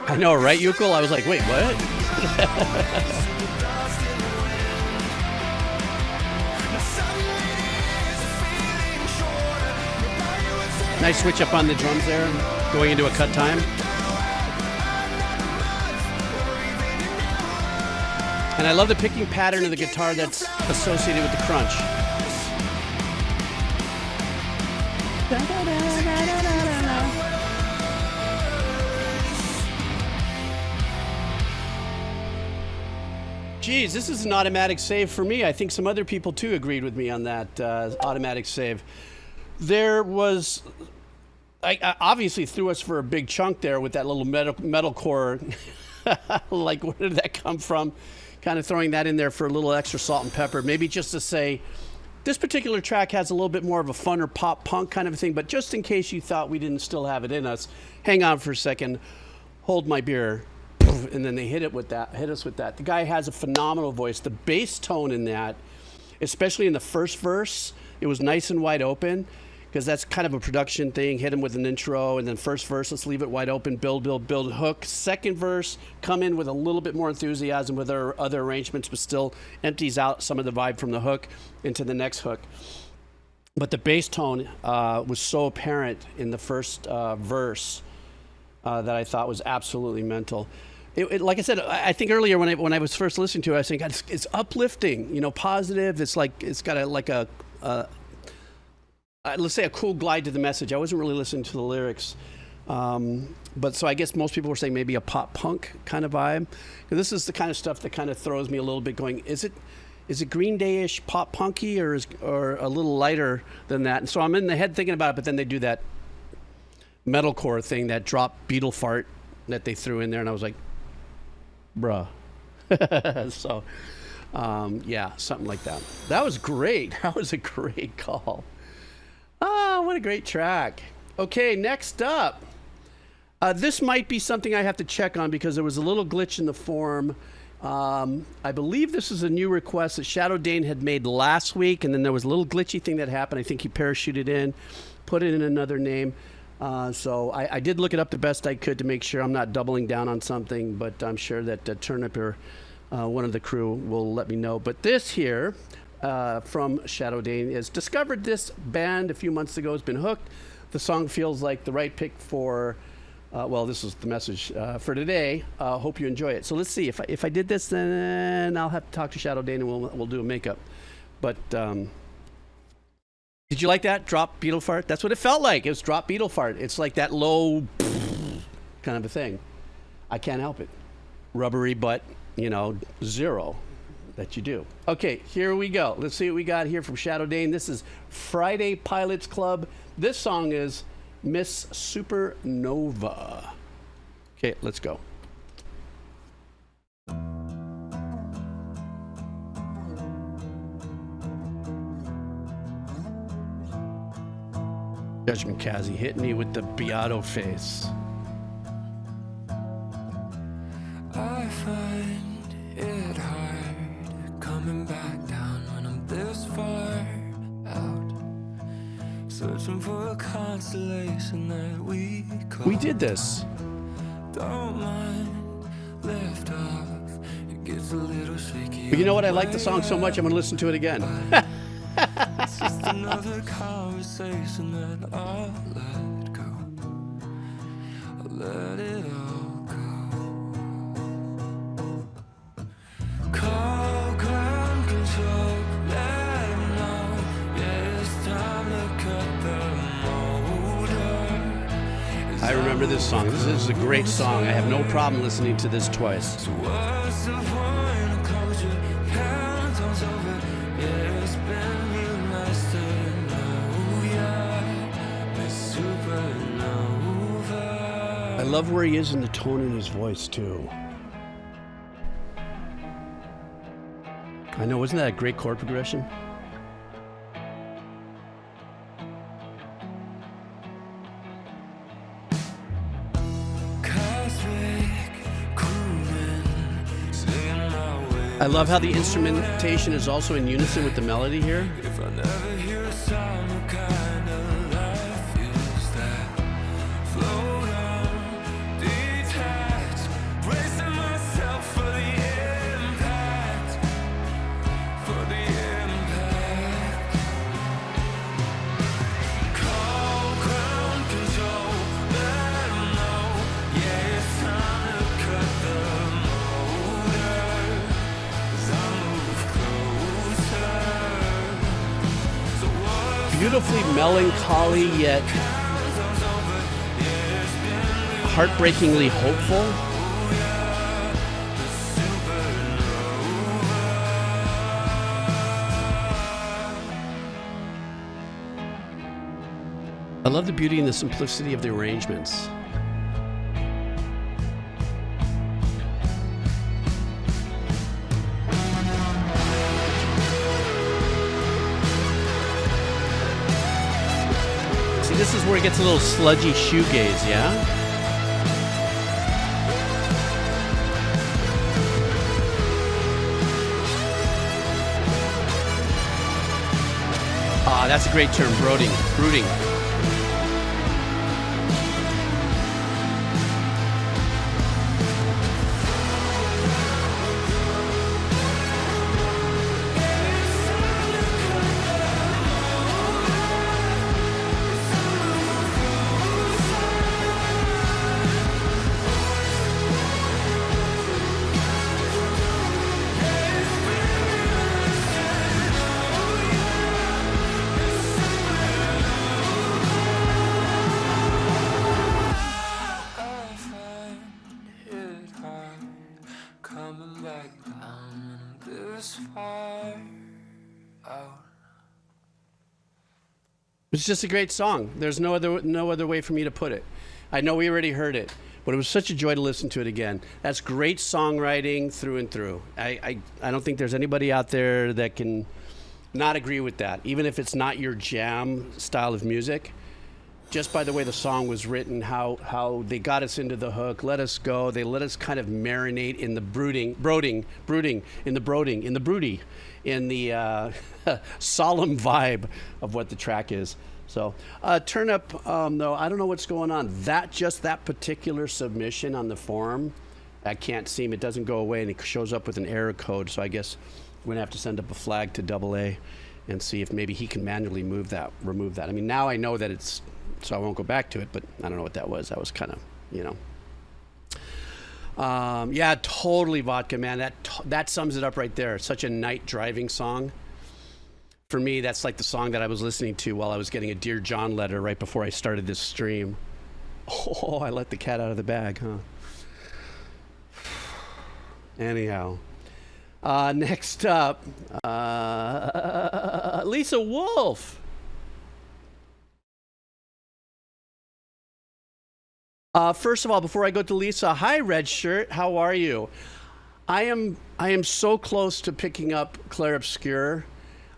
I know, right, Yukul? I was like, wait, what? Nice switch up on the drums there, going into a cut time. And I love the picking pattern of the guitar that's associated with the crunch. Geez, this is an automatic save for me. I think some other people too agreed with me on that automatic save. There was, I obviously threw us for a big chunk there with that little metalcore. Like, where did that come from? Kind of throwing that in there for a little extra salt and pepper. Maybe just to say, This particular track has a little bit more of a funner pop punk kind of a thing, but just in case you thought we didn't still have it in us, hang on for a second, hold my beer, and then they hit us with that. The guy has a phenomenal voice. The bass tone in that, especially in the first verse, it was nice and wide open, because that's kind of a production thing. Hit him with an intro, and then first verse, let's leave it wide open, build, hook. Second verse, come in with a little bit more enthusiasm with our other arrangements, but still empties out some of the vibe from the hook into the next hook. But the bass tone was so apparent in the first verse that I thought was absolutely mental. Like I said, I think earlier when I was first listening to it, I was thinking it's uplifting, positive. It's like it's got let's say a cool glide to the message. I wasn't really listening to the lyrics. But so I guess most people were saying maybe a pop punk kind of vibe. This is the kind of stuff that kind of throws me a little bit going, is it Green Day-ish pop punky or a little lighter than that? And so I'm in the head thinking about it, but then they do that metalcore thing, that drop Beatle fart that they threw in there. And I was like, bruh. So, yeah, something like that. That was great. That was a great call. Oh, what a great track. Okay, next up. This might be something I have to check on because there was a little glitch in the form. I believe this is a new request that Shadow Dane had made last week, and then there was a little glitchy thing that happened. I think he parachuted in, put it in another name. So I did look it up the best I could to make sure I'm not doubling down on something, but I'm sure that Turnip or one of the crew will let me know. But this here... from Shadow Dane is discovered this band a few months ago, has been hooked. The song feels like the right pick for, this is the message for today. Hope you enjoy it. So let's see, if I did this, then I'll have to talk to Shadow Dane and we'll do a makeup. But did you like that? Drop Beetle fart? That's what it felt like. It was drop Beetle fart. It's like that low kind of a thing. I can't help it. Rubbery, but, zero. That you do. Okay, here we go. Let's see what we got here from Shadow Dane. This is Friday Pilots Club. This song is Miss Supernova. Okay, let's go. Judgment Kazi hit me with the Beato face. I find it hard coming back down when I'm this far out, searching for a constellation that we call. We did this. Don't mind, lift off. It gets a little shaky. But you know what? I like the song so much, I'm going to listen to it again. It's just another conversation that I'll let go. I'll let it all go. Call ground control, let 'em know. Yeah, it's time to cut the motor. I remember this song. This is a great song. I have no problem listening to this twice. So what's the point of closure? Countdown's over. Yeah, it's been real nice to know ya. Miss Supernova. I love where he is in the tone in his voice, too. I know, wasn't that a great chord progression? I love how the instrumentation is also in unison with the melody here. If I never hear a sound, what kind of life is that? Float on, detached, bracing myself for the impact, for the impact. Call ground control, let 'em know. Yeah, it's time to cut the motor. Beautifully melancholy yet heartbreakingly hopeful. I love the beauty and the simplicity of the arrangements. this is where it gets a little sludgy shoegaze, yeah? Ah, that's a great term, brooding. It's just a great song. There's no other way for me to put it. I know we already heard it, but it was such a joy to listen to it again. That's great songwriting through and through. I don't think there's anybody out there that can not agree with that, even if it's not your jam style of music. Just by the way the song was written, how they got us into the hook, let us go. They let us kind of marinate in the broody, in the solemn vibe of what the track is. So turn up, though, I don't know what's going on. That particular submission on the forum, I can't seem, it doesn't go away, and it shows up with an error code. So I guess we're gonna have to send up a flag to AA and see if maybe he can manually remove that. I mean, now I know that it's, so I won't go back to it, but I don't know what that was. That was kind of, you know. Yeah, totally vodka, man. That sums it up right there. Such a night driving song. For me, that's like the song that I was listening to while I was getting a Dear John letter right before I started this stream. Oh, I let the cat out of the bag, huh? Anyhow. Next up, Lisa Wolf. First of all, before I go to Lisa, hi Red Shirt, how are you? I am so close to picking up Clair Obscur.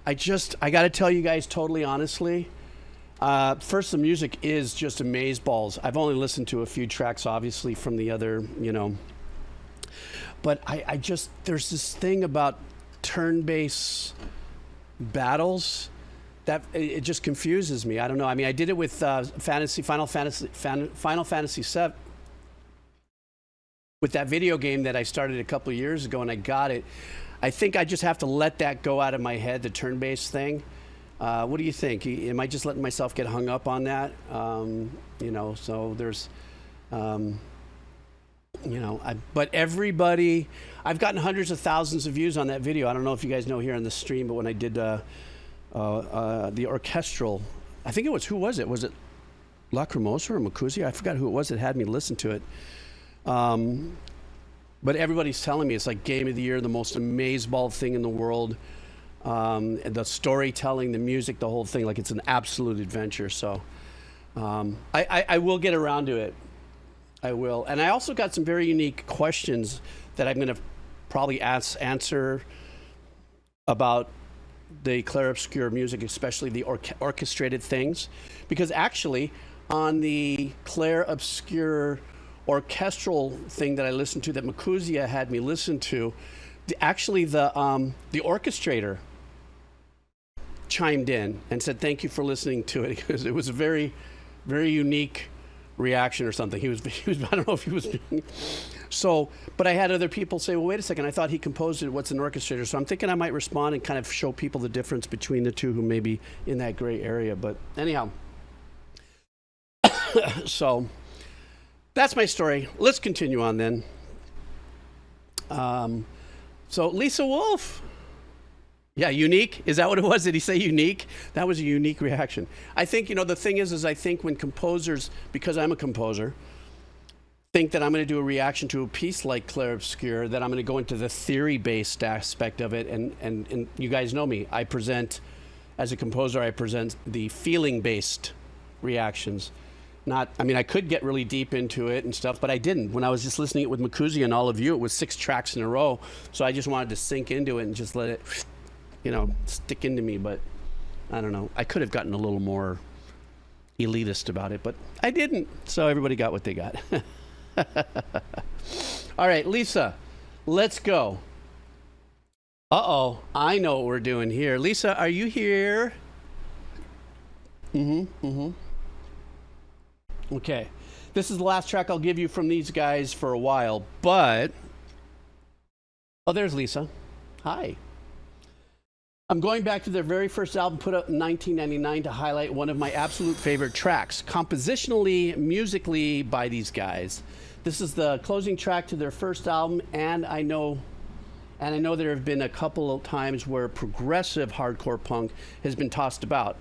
I got to tell you guys totally honestly. First, the music is just amazeballs. I've only listened to a few tracks, obviously, from the other, you know. But I just, there's this thing about turn-based battles that it just confuses me. I don't know. I mean, I did it with Final Fantasy VII, with that video game that I started a couple of years ago, and I got it. I think I just have to let that go out of my head, the turn-based thing. What do you think? Am I just letting myself get hung up on that? You know, so there's, you know, but everybody, I've gotten hundreds of thousands of views on that video. I don't know if you guys know here on the stream, but when I did the orchestral, I think it was, who was it? Was it Lacrimosa or Makuzi? I forgot who it was that had me listen to it. But everybody's telling me it's like game of the year, the most amazeball thing in the world. The storytelling, the music, the whole thing, like it's an absolute adventure. So I will get around to it. I will. And I also got some very unique questions that I'm going to probably answer about the Clair Obscur music, especially the orchestrated things. Because actually, on the Clair Obscur orchestral thing that I listened to, that Makuzia had me listen to, actually the orchestrator chimed in and said, thank you for listening to it, because it was a very, very unique reaction or something. He was I don't know if he was being, so, but I had other people say, well, wait a second, I thought he composed it, what's an orchestrator? So I'm thinking I might respond and kind of show people the difference between the two who may be in that gray area. But anyhow, so that's my story. Let's continue on then. So Lisa Wolf. Yeah, unique. Is that what it was? Did he say unique? That was a unique reaction. I think, you know, the thing is I think when composers, because I'm a composer, think that I'm going to do a reaction to a piece like Clair Obscur, that I'm going to go into the theory-based aspect of it. And you guys know me. I present, as a composer, I present the feeling-based reactions. Not, I mean, I could get really deep into it and stuff, but I didn't. When I was just listening it with Makuzi and all of you, it was 6 tracks in a row. So I just wanted to sink into it and just let it, you know, stick into me. But I don't know. I could have gotten a little more elitist about it, but I didn't. So everybody got what they got. All right, Lisa, let's go. Uh-oh, I know what we're doing here. Lisa, are you here? Okay, this is the last track I'll give you from these guys for a while, but... Oh, there's Lisa. Hi. I'm going back to their very first album put out in 1999 to highlight one of my absolute favorite tracks, compositionally, musically, by these guys. This is the closing track to their first album, and I know there have been a couple of times where progressive hardcore punk has been tossed about.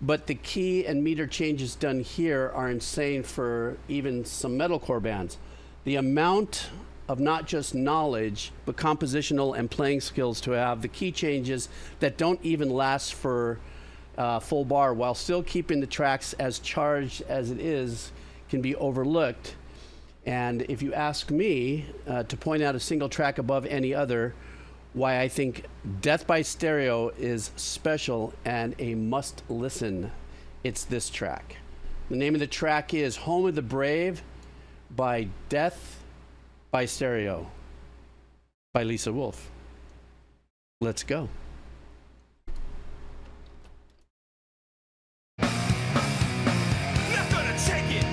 But the key and meter changes done here are insane for even some metalcore bands. The amount of not just knowledge, but compositional and playing skills to have the key changes that don't even last for full bar while still keeping the tracks as charged as it is can be overlooked. And if you ask me to point out a single track above any other, why I think Death by Stereo is special and a must listen, it's this track. The name of the track is Home of the Brave by Death by Stereo by Lisa Wolf. Let's go. Not gonna take it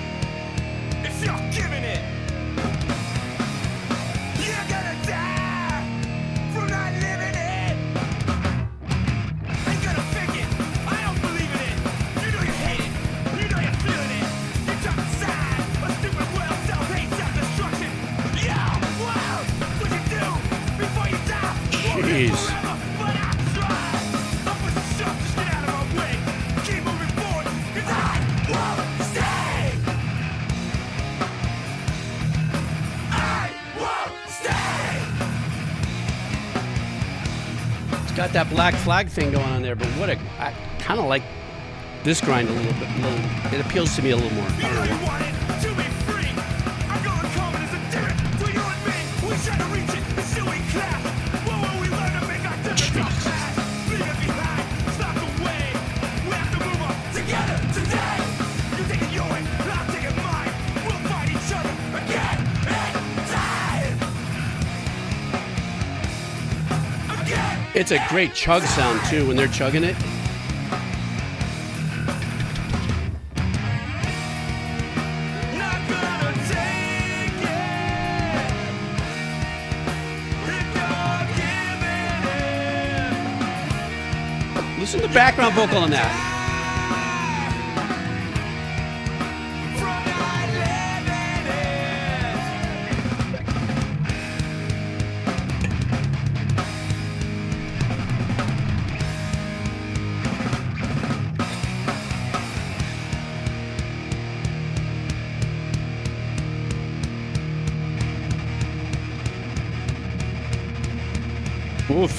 if you're giving it. You're gonna die from not living it. Ain't gonna fake it. I don't believe in it. You know you hate it. You know you're feeling it. You jump inside a stupid world, self-hate, self-destruction. Yeah, wow, what you do before you die? Jeez. Forever, but I try. Up with the shove, just get out of my way. Keep moving forward, 'cause I won't stay. I won't stay. It's got that Black Flag thing going on there, but I kind of like this grind a little bit. It appeals to me a little more. I You don't know know. you want it to be free. Our goal in common is a difference between you and me. We try to reach it, but still we clash. What will we learn to make our difference our past? Leave it behind, stop the way. We have to move on together today. You take it your way, I'll take it mine. We'll fight each other again in time. Again. It's a great chug sound too when they're chugging it. Not gonna take it if you're giving it. Listen to the background vocal on that. From not living Oof.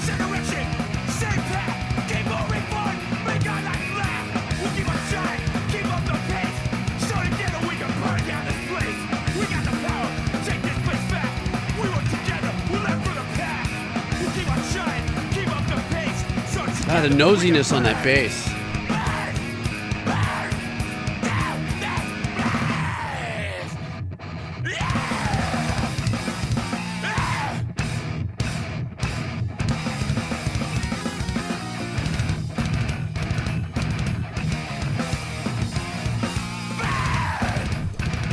Generation, same path, keep moving forward, make our life laugh. We'll keep on trying, keep up the pace. So together we can burn down this place. We got the power, take this place back. We work together, we'll live for the past. We'll keep on trying, keep up the pace. So The nosiness on that bass.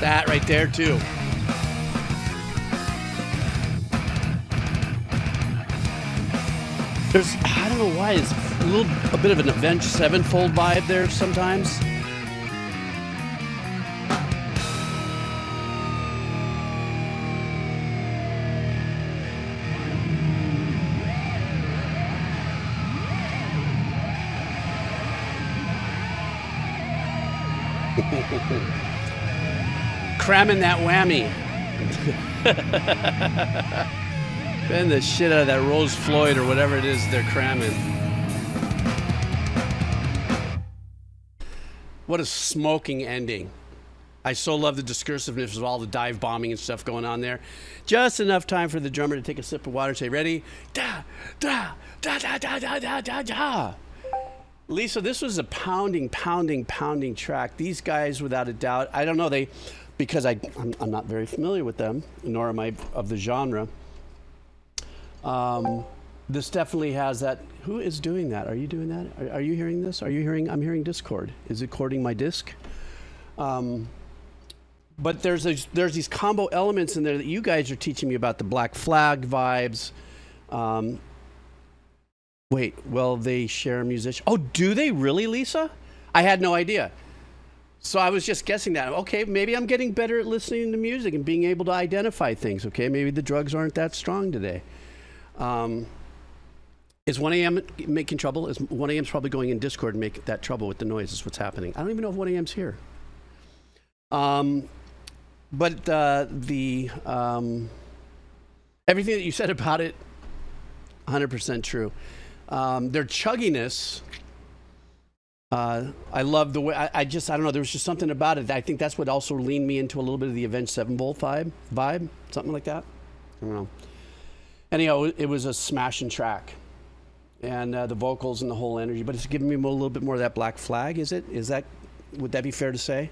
That right there too. I don't know why, it's a bit of an Avenged Sevenfold vibe there sometimes. Cramming that whammy. Bend the shit out of that Rose Floyd or whatever it is they're cramming. What a smoking ending. I so love the discursiveness of all the dive bombing and stuff going on there. Just enough time for the drummer to take a sip of water and say, ready? Da, da, da, da, da, da, da, da, da. Lisa, this was a pounding track. These guys, without a doubt, I don't know, because I'm not very familiar with them, nor am I of the genre. This definitely has that. Who is doing that? Are you doing that? Are you hearing this? I'm hearing Discord. Is it cording my disc? But there's these combo elements in there that you guys are teaching me about, the Black Flag vibes. Wait, well, they share a musician. Oh, do they really, Lisa? I had no idea. So I was just guessing that. Okay, maybe I'm getting better at listening to music and being able to identify things. Okay, maybe the drugs aren't that strong today. Is 1 a.m. making trouble? Is 1 a.m.'s probably going in Discord and making that trouble with the noise is what's happening. I don't even know if 1 a.m.'s here. But everything that you said about it, 100% true. Their chugginess, I love the way, I don't know, there was just something about it. I think that's what also leaned me into a little bit of the Avenged Sevenfold vibe, something like that. I don't know. Anyhow, it was a smashing track. And the vocals and the whole energy, but it's giving me a little bit more of that Black Flag, would that be fair to say?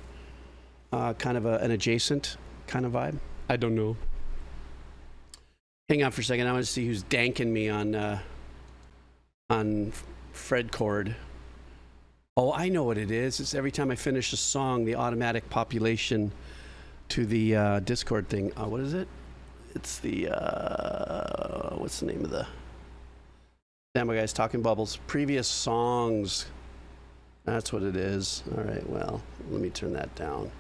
Kind of an adjacent kind of vibe? I don't know. Hang on for a second. I want to see who's danking me on Fred Chord. Oh, I know what it is. It's every time I finish a song, the automatic population to the Discord thing. What is it? It's the, what's the name of the... Damn, my guys, Talking Bubbles. Previous songs. That's what it is. All right, well, let me turn that down.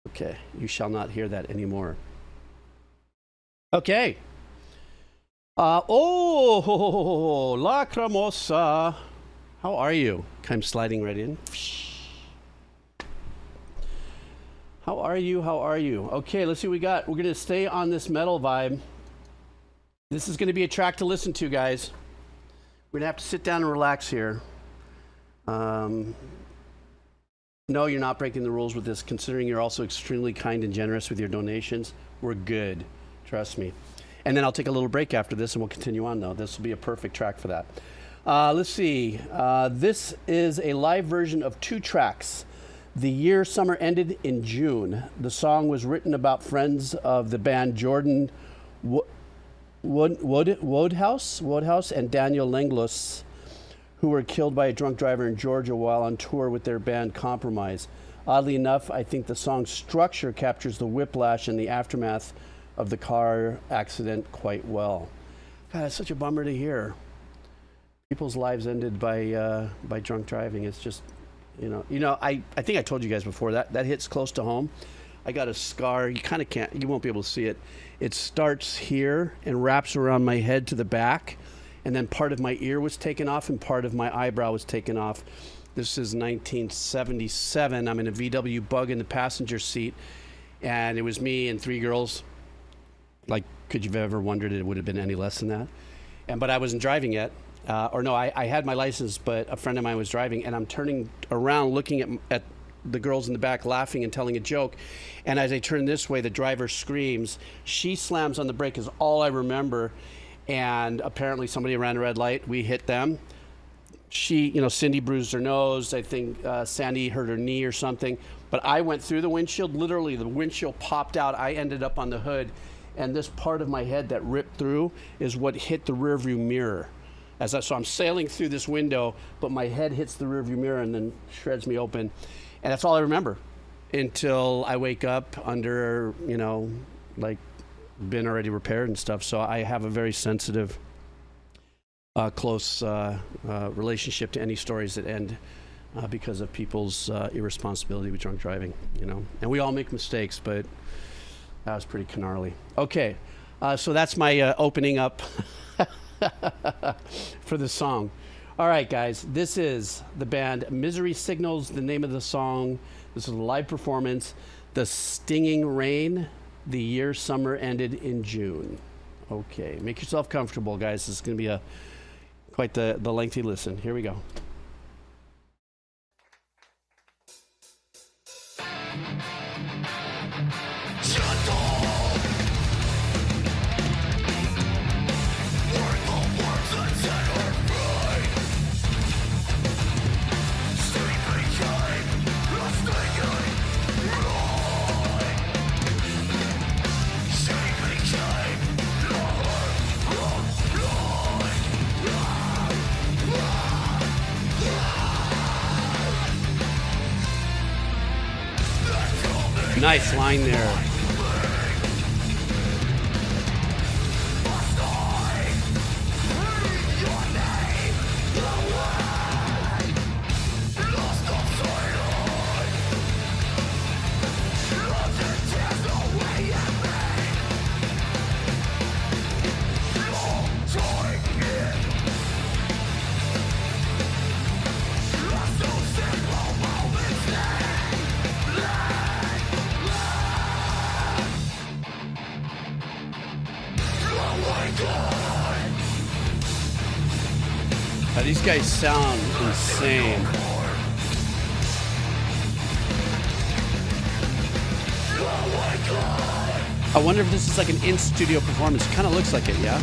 Okay, you shall not hear that anymore. Okay. Lacrimosa. How are you? I'm sliding right in. How are you? Okay, let's see what we got. We're going to stay on this metal vibe. This is going to be a track to listen to, guys. We're going to have to sit down and relax here. No, you're not breaking the rules with this, considering you're also extremely kind and generous with your donations. We're good. Trust me. And then I'll take a little break after this, and we'll continue on, though. This will be a perfect track for that. Let's see. This is a live version of 2 tracks. The Year Summer Ended in June. The song was written about friends of the band Jordan Woodhouse and Daniel Langlos, who were killed by a drunk driver in Georgia while on tour with their band Compromise. Oddly enough, I think the song's structure captures the whiplash and the aftermath of the car accident quite well. God, it's such a bummer to hear. People's lives ended by drunk driving. It's just, I think I told you guys before, that hits close to home. I got a scar. You kind of can't, you won't be able to see it. It starts here and wraps around my head to the back. And then part of my ear was taken off and part of my eyebrow was taken off. This is 1977. I'm in a VW Bug in the passenger seat. And it was me and 3 girls. Like, could you have ever wondered it would have been any less than that? But I wasn't driving yet. I had my license, but a friend of mine was driving. And I'm turning around looking at the girls in the back laughing and telling a joke. And as I turn this way, the driver screams. She slams on the brake is all I remember. And apparently somebody ran a red light. We hit them. Cindy bruised her nose. I think Sandy hurt her knee or something. But I went through the windshield. Literally, the windshield popped out. I ended up on the hood. And this part of my head that ripped through is what hit the rearview mirror. So I'm sailing through this window, but my head hits the rearview mirror and then shreds me open. And that's all I remember until I wake up under, been already repaired and stuff. So I have a very sensitive, close relationship to any stories that end because of people's irresponsibility with drunk driving, And we all make mistakes, but that was pretty gnarly. Okay, so that's my opening up for the song. All right, guys, this is the band Misery Signals, the name of the song. This is a live performance. The Stinging Rain. The Year Summer Ended in June. Okay, make yourself comfortable, guys. This is going to be quite the lengthy listen. Here we go. Nice line there. These guys sound insane. I wonder if this is like an in-studio performance. Kind of looks like it, yeah?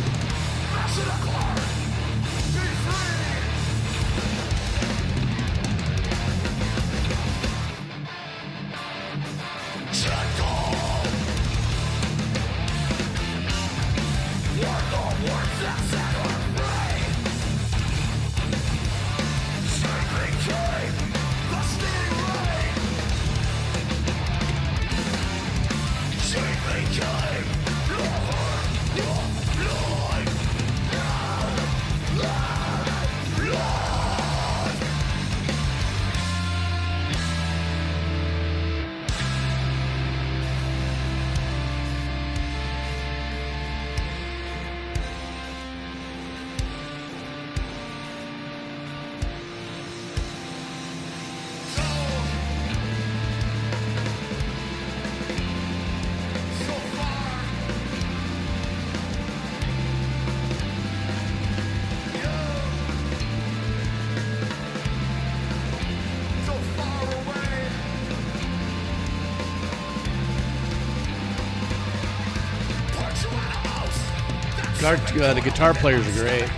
The guitar players are great.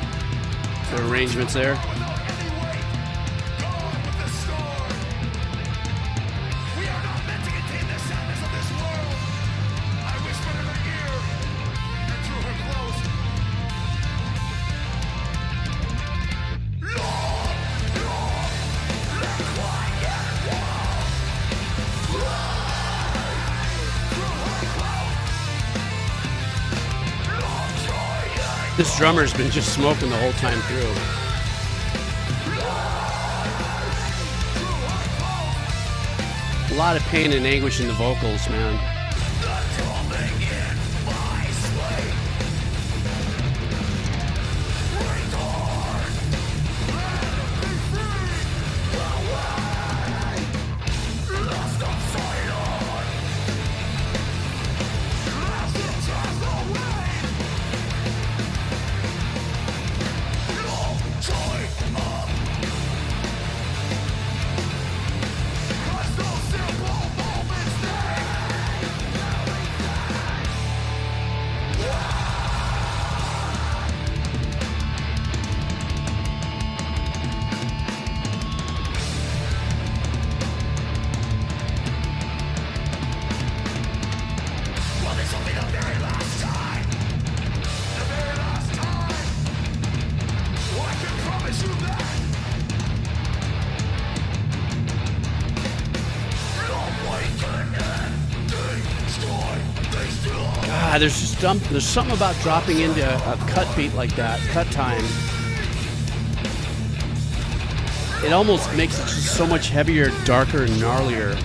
The arrangements there. This drummer's been just smoking the whole time through. A lot of pain and anguish in the vocals, man. There's something about dropping into a cut beat like that, cut time. It almost makes it just so much heavier, darker, and gnarlier.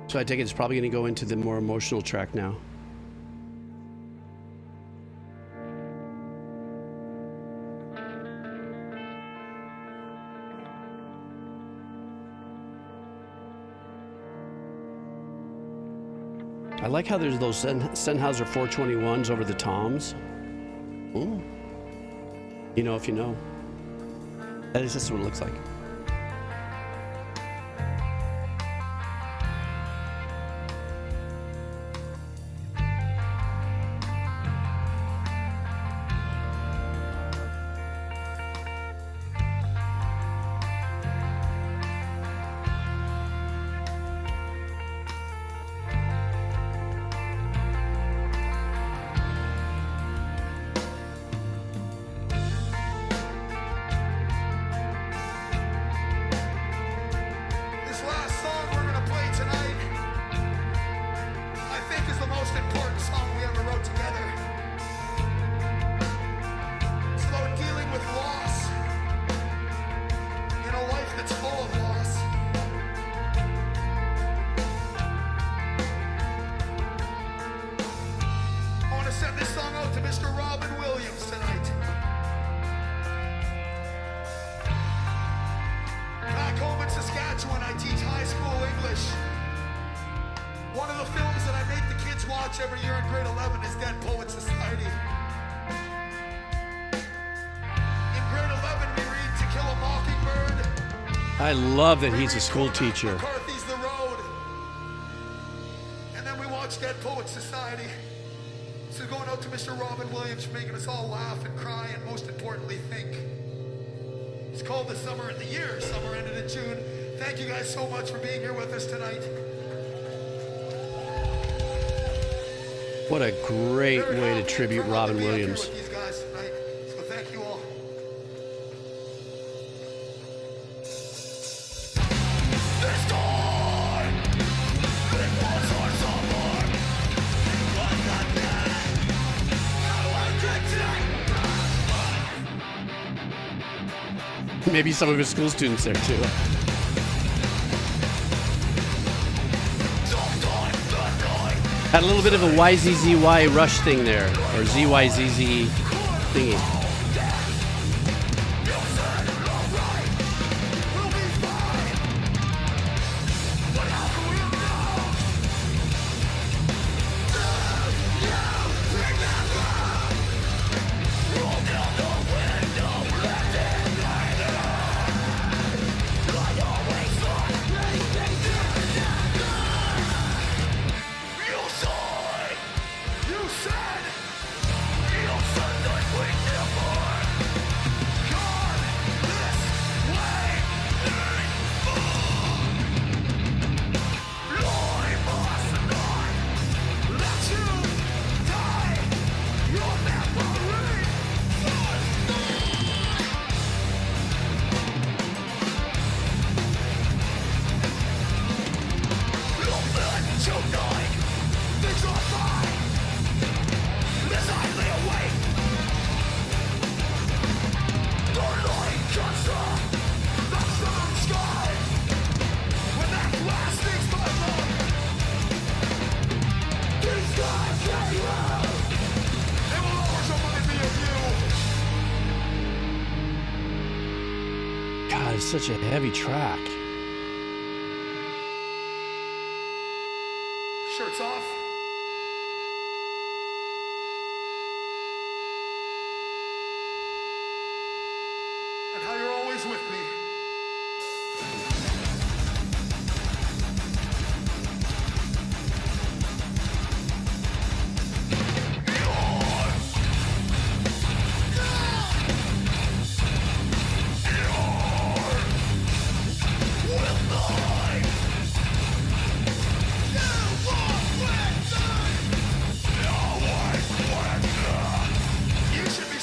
So I take it it's probably going to go into the more emotional track now. I like how there's those Sennheiser 421s over the toms. Ooh. You know if you know. At least that's what it looks like. This last song we're gonna play tonight, I think is the most important song we ever wrote together. It's about dealing with loss in a life that's full of loss. I want to send this song out to Mr. Robin Williams tonight. Back home in Saskatchewan, I teach high school English. One of the films that I make the kids watch every year in grade 11 is Dead Poets Society. In grade 11, we read To Kill a Mockingbird. I love that We he's a read school Cormac teacher. McCarthy's The Road. And then we watch Dead Poets Society. So going out to Mr. Robin Williams for making us all laugh and cry and most importantly think. It's called The Summer in the Year. Summer ended in June. Thank you guys so much for being here with us tonight. What a great Very way to happy and tribute proud Robin to be up here Williams. with these guys tonight. So thank you all. This time, it was our summer. It was not then. Now I can take. Maybe some of his school students there too. Had a little bit of a YZZY Rush thing there, or ZYZZ thingy. God, it's such a heavy track. Shirts off. And how you're always with me.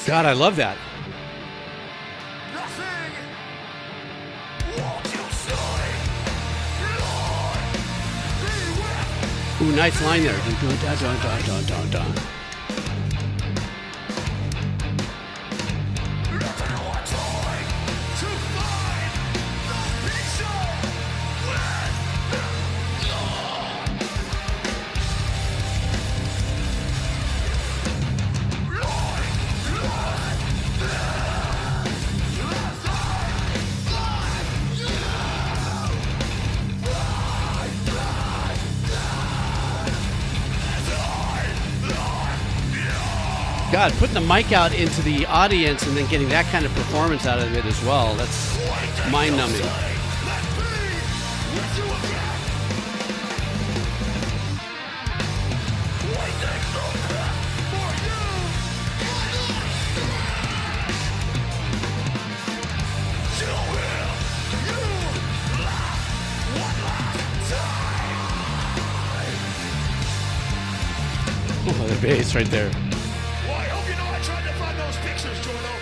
God, I love that. Nothing. Won't you say, Lord, be with Ooh, nice line there. Dun, dun, dun, dun, dun, dun, dun. nothing more time to find the peace with. God, putting the mic out into the audience and then getting that kind of performance out of it as well. That's mind-numbing. Oh, the bass right there. Well, I hope you know I tried to find those pictures, Jordo.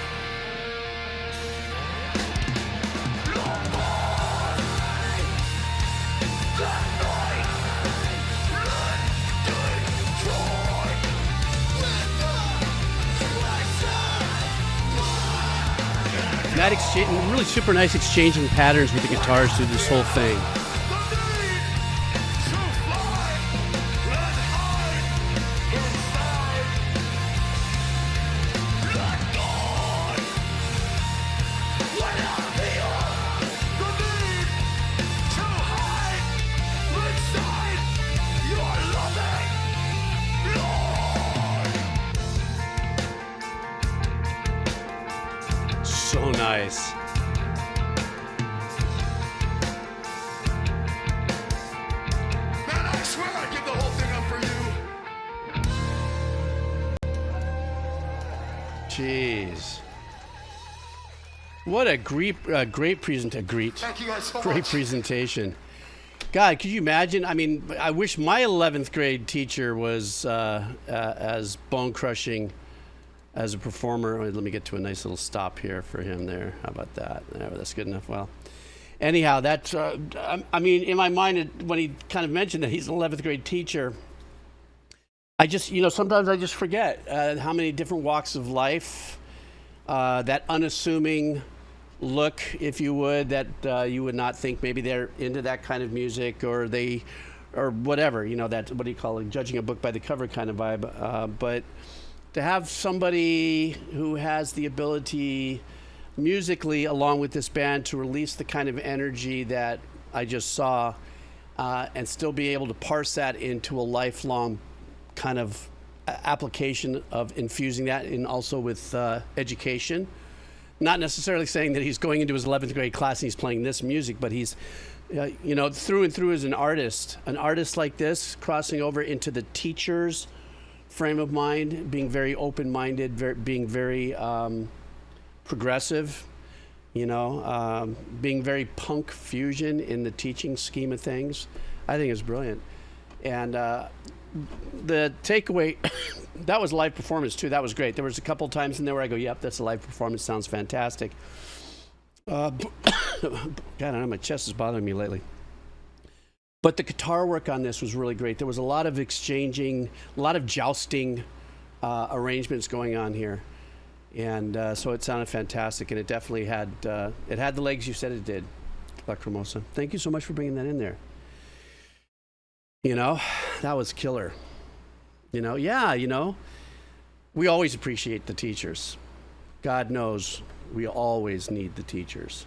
That exchange, really super nice exchanging patterns with the guitars through this whole thing. So nice. Man, I swear I'd give the whole thing up for you. Jeez. What a great presentation. Thank you guys so Great much. presentation. God, could you imagine? I mean, I wish my 11th grade teacher was as bone crushing as a performer. Let me get to a nice little stop here for him there. How about that? There, that's good enough. Well, anyhow, that's, I mean, in my mind, when he kind of mentioned that he's an 11th grade teacher, I just, sometimes I just forget how many different walks of life, that unassuming look, if you would, that you would not think maybe they're into that kind of music or whatever, that, what do you call it, judging a book by the cover kind of vibe. But to have somebody who has the ability musically, along with this band, to release the kind of energy that I just saw and still be able to parse that into a lifelong kind of application of infusing that in also with education. Not necessarily saying that he's going into his 11th grade class and he's playing this music, but he's, through and through as an artist like this, crossing over into the teacher's frame of mind, being very open-minded, being very progressive, being very punk fusion in the teaching scheme of things. I think is brilliant. And the takeaway, that was live performance too. That was great. There was a couple times in there where I go, yep, that's a live performance. Sounds fantastic. God, I don't know, my chest is bothering me lately. But the guitar work on this was really great. There was a lot of exchanging, a lot of jousting arrangements going on here. And so it sounded fantastic, and it definitely had the legs you said it did, Lacrimosa. Thank you so much for bringing that in there. That was killer. We always appreciate the teachers. God knows we always need the teachers.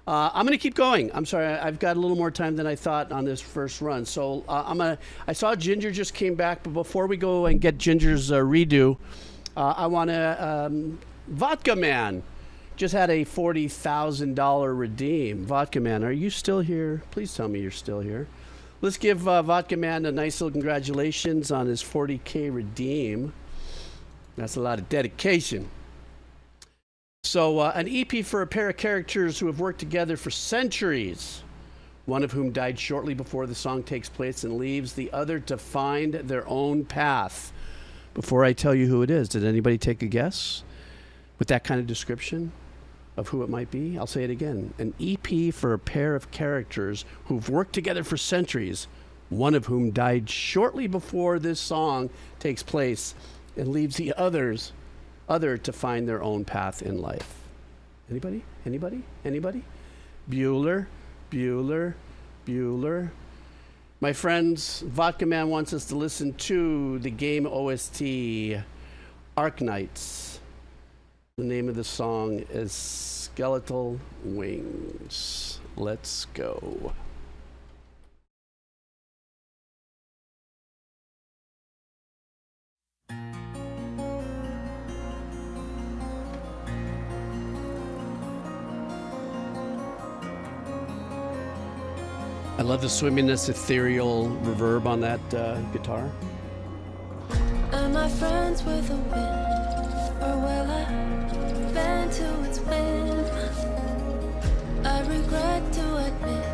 I'm going to keep going. I'm sorry, I've got a little more time than I thought on this first run. So I saw Ginger just came back, but before we go and get Ginger's redo, I want to, Vodka Man just had a $40,000 redeem. Vodka Man, are you still here? Please tell me you're still here. Let's give Vodka Man a nice little congratulations on his 40K redeem. That's a lot of dedication. So an EP for a pair of characters who have worked together for centuries, one of whom died shortly before the song takes place and leaves the other to find their own path. Before I tell you who it is, did anybody take a guess with that kind of description of who it might be? I'll say it again. An EP for a pair of characters who've worked together for centuries, one of whom died shortly before this song takes place and leaves the other to find their own path in life. Anybody? Bueller. My friends, Vodka Man wants us to listen to the game OST, Arknights. The name of the song is Skeletal Wings. Let's go. I love the swimminess, ethereal reverb on that guitar. Am I friends with the wind, or will I bend to its whim? I regret to admit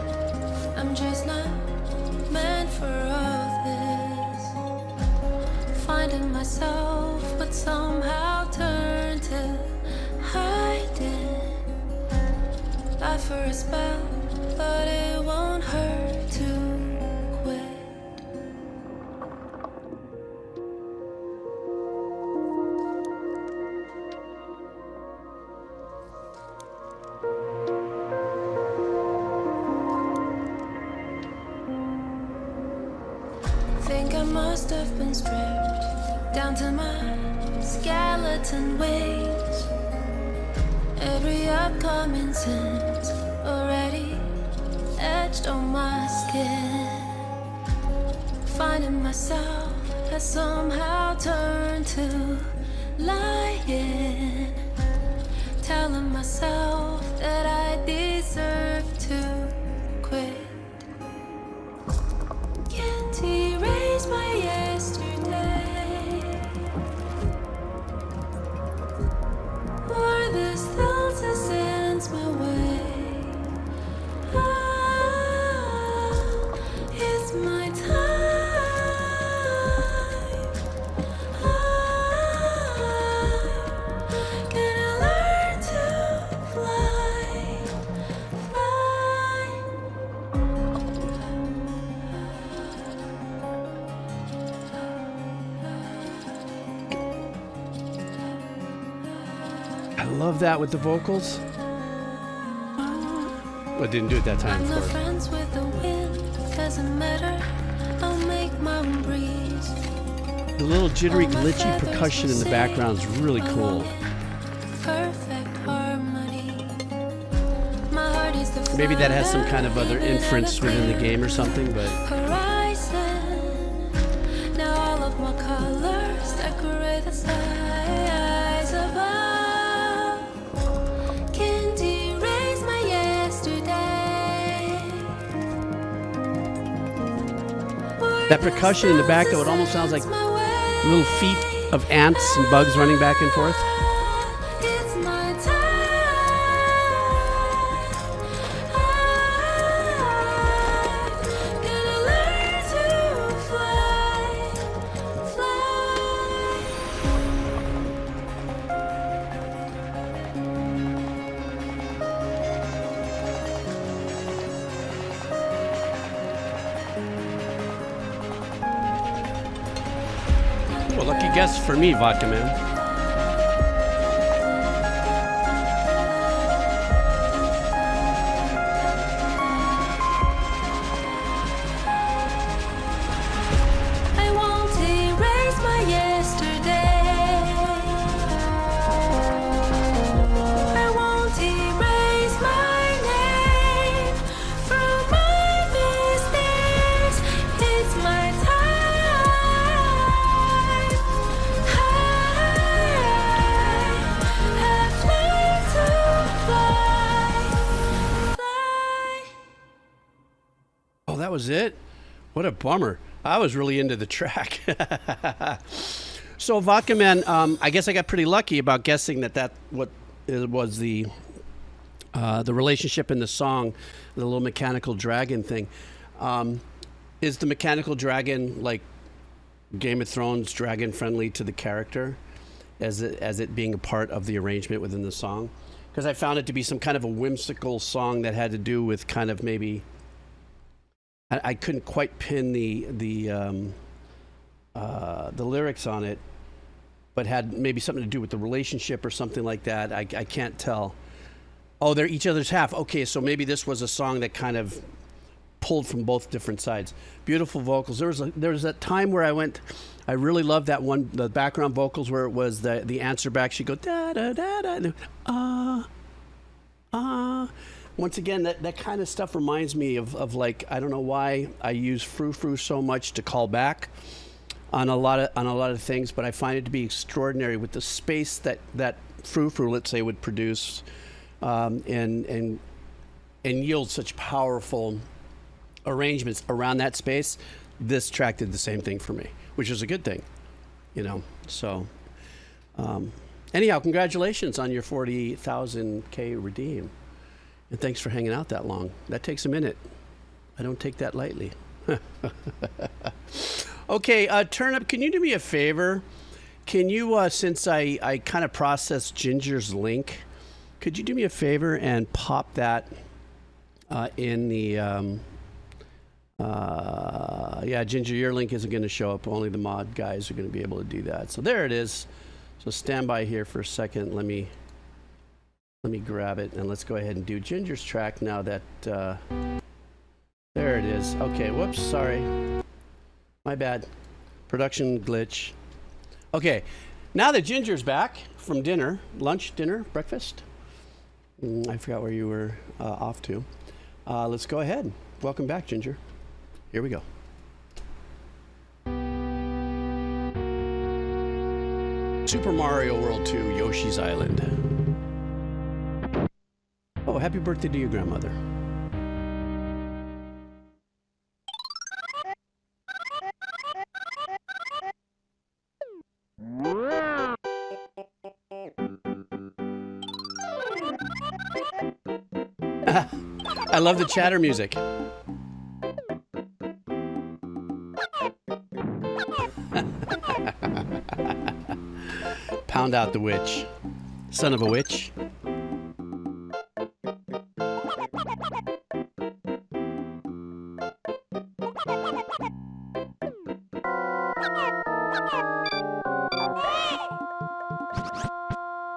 I'm just not meant for all this. Finding myself would somehow turn to hiding. I for a spell thought it won't hurt to quit. Think I must have been stripped down to my skeleton wings. Every upcoming sin's already etched on my skin. Finding myself has somehow turned to lying. Telling myself that I deserve to quit. Can't erase my yesterday, or this thoughts that sends my way. It's my time. Gonna learn to fly, fly. I love that with the vocals. Well, I didn't do it that time, I'm of not course. friends with the wind, doesn't matter. I'll make my own breeze. The little jittery, glitchy percussion in the background is really cool. Perfect harmony. My heart is the Maybe that has some fire kind of other even at inference a within the game or something, but horizon. Now all of my colors decorate the skies above. Can't erase my yesterday. that percussion in the back, though, it almost sounds like little feet of ants and bugs running back and forth. It's my time. I'm gonna learn to fly, fly. Well, lucky guess for me, Vodka Man. I won't erase my yesterday. I won't erase my name from my mistakes. It's my time. I have learned to fly, fly. Oh, that was it? What a bummer. I was really into the track. So, Vodka Man, I guess I got pretty lucky about guessing that what it was the relationship in the song, the little mechanical dragon thing. Is the mechanical dragon like Game of Thrones dragon friendly to the character as it being a part of the arrangement within the song? Because I found it to be some kind of a whimsical song that had to do with kind of maybe I couldn't quite pin the lyrics on it, but had maybe something to do with the relationship or something like that. I can't tell. Oh, they're each other's half. Okay, so maybe this was a song that kind of pulled from both different sides. Beautiful vocals. There was a time where I really loved that one, the background vocals where it was the answer back. She'd go da da da da, Once again, that kind of stuff reminds me of like, I don't know why I use frou-frou so much to call back on a lot of things, but I find it to be extraordinary with the space that frou-frou, let's say, would produce, and yield such powerful arrangements around that space, this track did the same thing for me, which is a good thing, you know. So, anyhow, congratulations on your 40,000K redeem. And thanks for hanging out that long. That takes a minute. I don't take that lightly. Okay, Turnip, can you do me a favor? Can you, since I kind of processed Ginger's link, could you do me a favor and pop that in the... yeah, Ginger, your link isn't going to show up. Only the mod guys are going to be able to do that. So there it is. So stand by here for a second. Let me grab it, and let's go ahead and do Ginger's track now that... there it is. Okay, whoops, sorry. My bad. Production glitch. Okay, now that Ginger's back from dinner, lunch, dinner, breakfast. I forgot where you were off to. Let's go ahead. Welcome back, Ginger. Here we go. Super Mario World 2, Yoshi's Island. Oh, happy birthday to your grandmother. I love the chatter music. Pound out the witch. Son of a witch.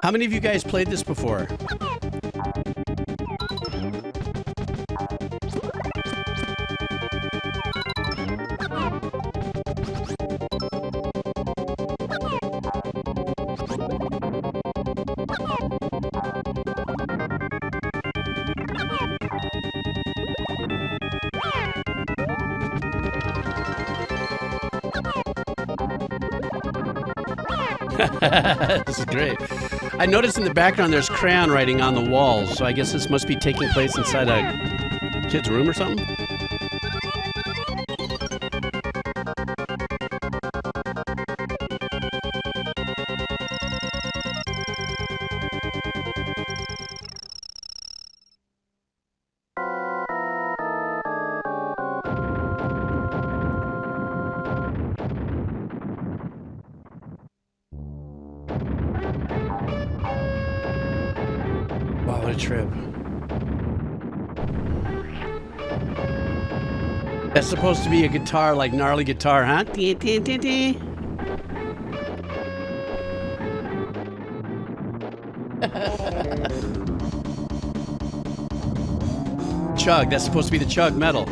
How many of you guys played this before? This is great. I noticed in the background there's crayon writing on the walls, so I guess this must be taking place inside a kid's room or something. Wow, what a trip. That's supposed to be a guitar, like gnarly guitar, huh? Chug, that's supposed to be the chug metal.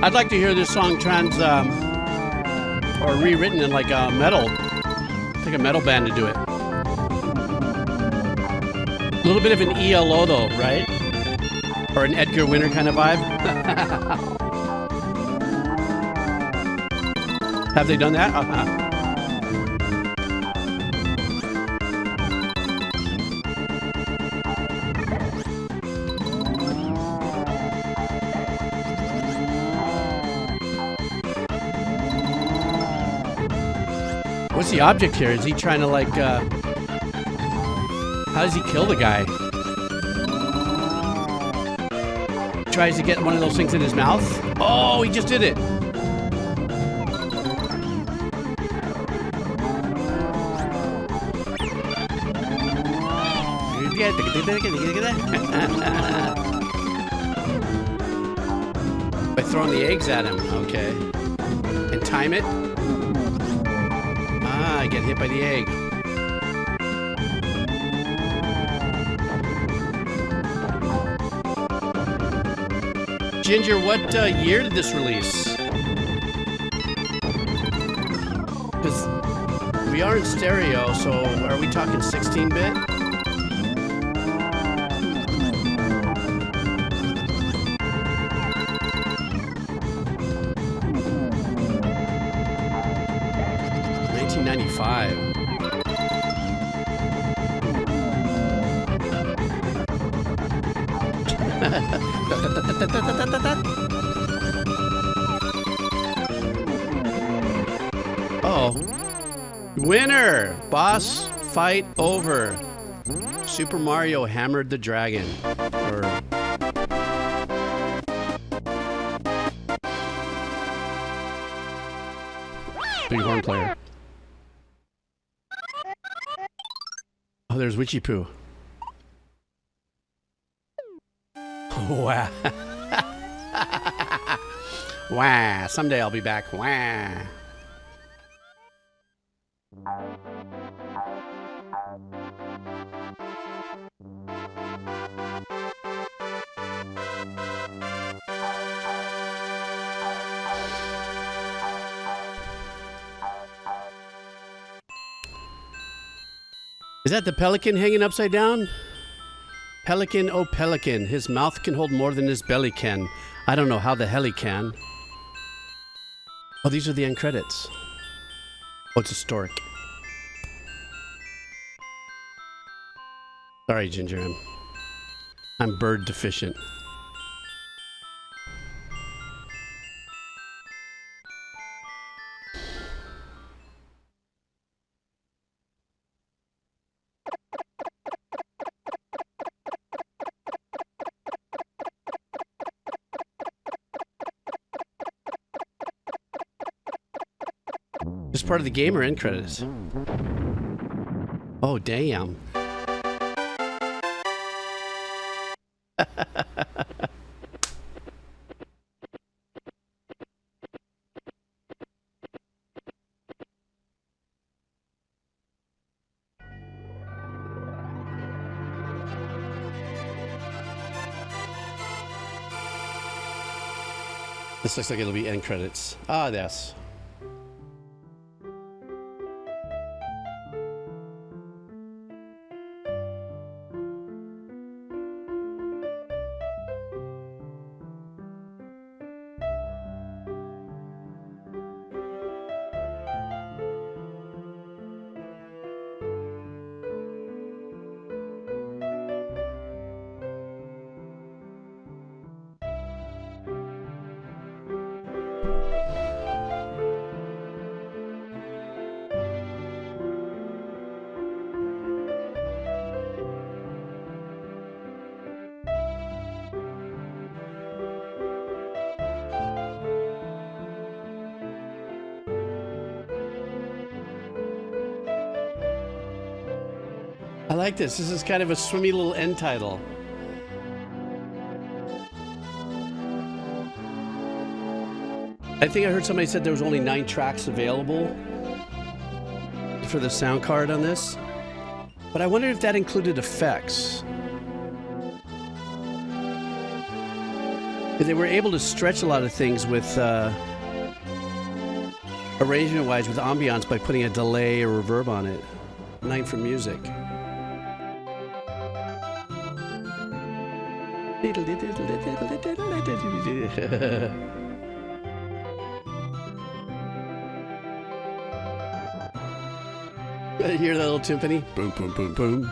I'd like to hear this song or rewritten in like a metal, like a metal band to do it. A little bit of an ELO though, right? Or an Edgar Winter kind of vibe. Have they done that? What's the object here? Is he trying to like, how does he kill the guy? Tries to get one of those things in his mouth? Oh, he just did it. By throwing the eggs at him, okay. And time it. might get hit by the egg. Ginger, what year did this release? Because we are in stereo, so are we talking 16-bit? Oh. Winner! Boss fight over. Super Mario hammered the dragon. Or... Big horn player. Oh, there's Witchy Poo. Wow. Wow. Someday I'll be back. Wow. Is that the pelican hanging upside down? Pelican, oh pelican, his mouth can hold more than his belly can. I don't know how the hell he can. Oh, these are the end credits. Oh, it's historic. Sorry, Ginger, I'm bird deficient. It's part of the game or end credits? Oh, damn. This looks like it'll be end credits. Ah, yes. I like this. This is kind of a swimmy little end title. I think I heard somebody said there was only 9 tracks available for the sound card on this. But I wondered if that included effects. They were able to stretch a lot of things with arrangement-wise with ambiance by putting a delay or reverb on it. 9 for music. Hear that little timpani? Boom, boom, boom, boom.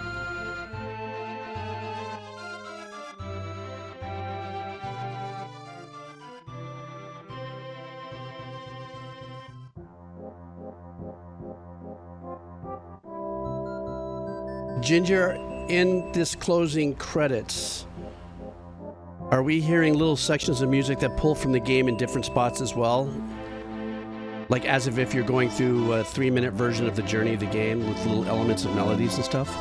Ginger, in this closing credits, are we hearing little sections of music that pull from the game in different spots as well? Like as if you're going through a 3-minute version of the journey of the game with little elements of melodies and stuff?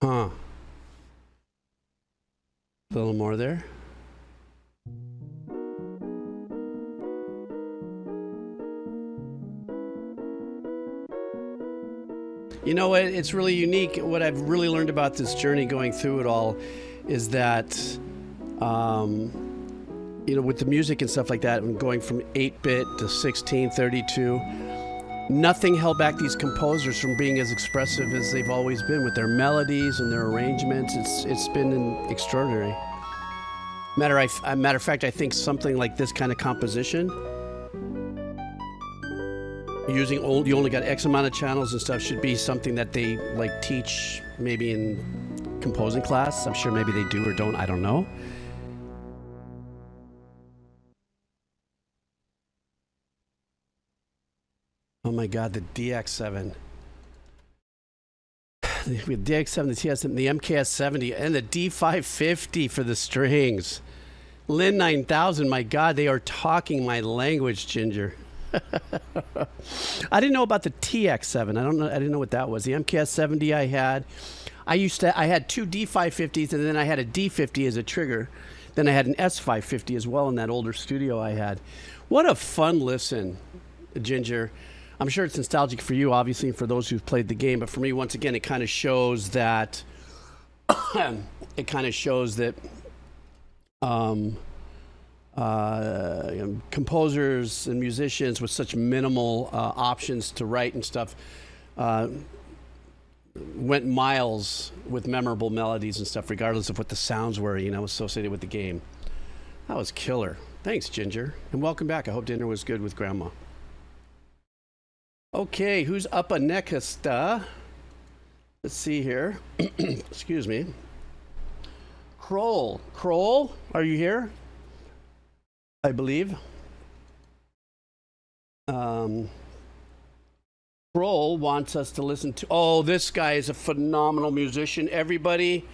Huh. A little more there. You know what? It's really unique. What I've really learned about this journey going through it all is that, you know, with the music and stuff like that, and going from 8-bit to 16, 32, nothing held back these composers from being as expressive as they've always been with their melodies and their arrangements. It's been extraordinary. Matter of fact, I think something like this kind of composition, using you only got X amount of channels and stuff, should be something that they like teach maybe in composing class. I'm sure maybe they do or don't. I don't know. Oh my God, the DX7. We have DX7, the TS7, the MKS70, and the D550 for the strings. Lin 9000, my God, they are talking my language, Ginger. I didn't know about the TX7. I didn't know what that was. The MKS70 I had. I had two D550s, and then I had a D50 as a trigger. Then I had an S550 as well in that older studio I had. What a fun listen, Ginger. I'm sure it's nostalgic for you, obviously, and for those who've played the game. But for me, once again, it kind of shows that composers and musicians with such minimal options to write and stuff went miles with memorable melodies and stuff, regardless of what the sounds were, you know, associated with the game. That was killer. Thanks, Ginger, and welcome back. I hope dinner was good with Grandma. Okay, who's up next? Let's see here. Excuse me. Kroll, are you here? I believe. Kroll wants us to listen to... Oh, this guy is a phenomenal musician. Everybody,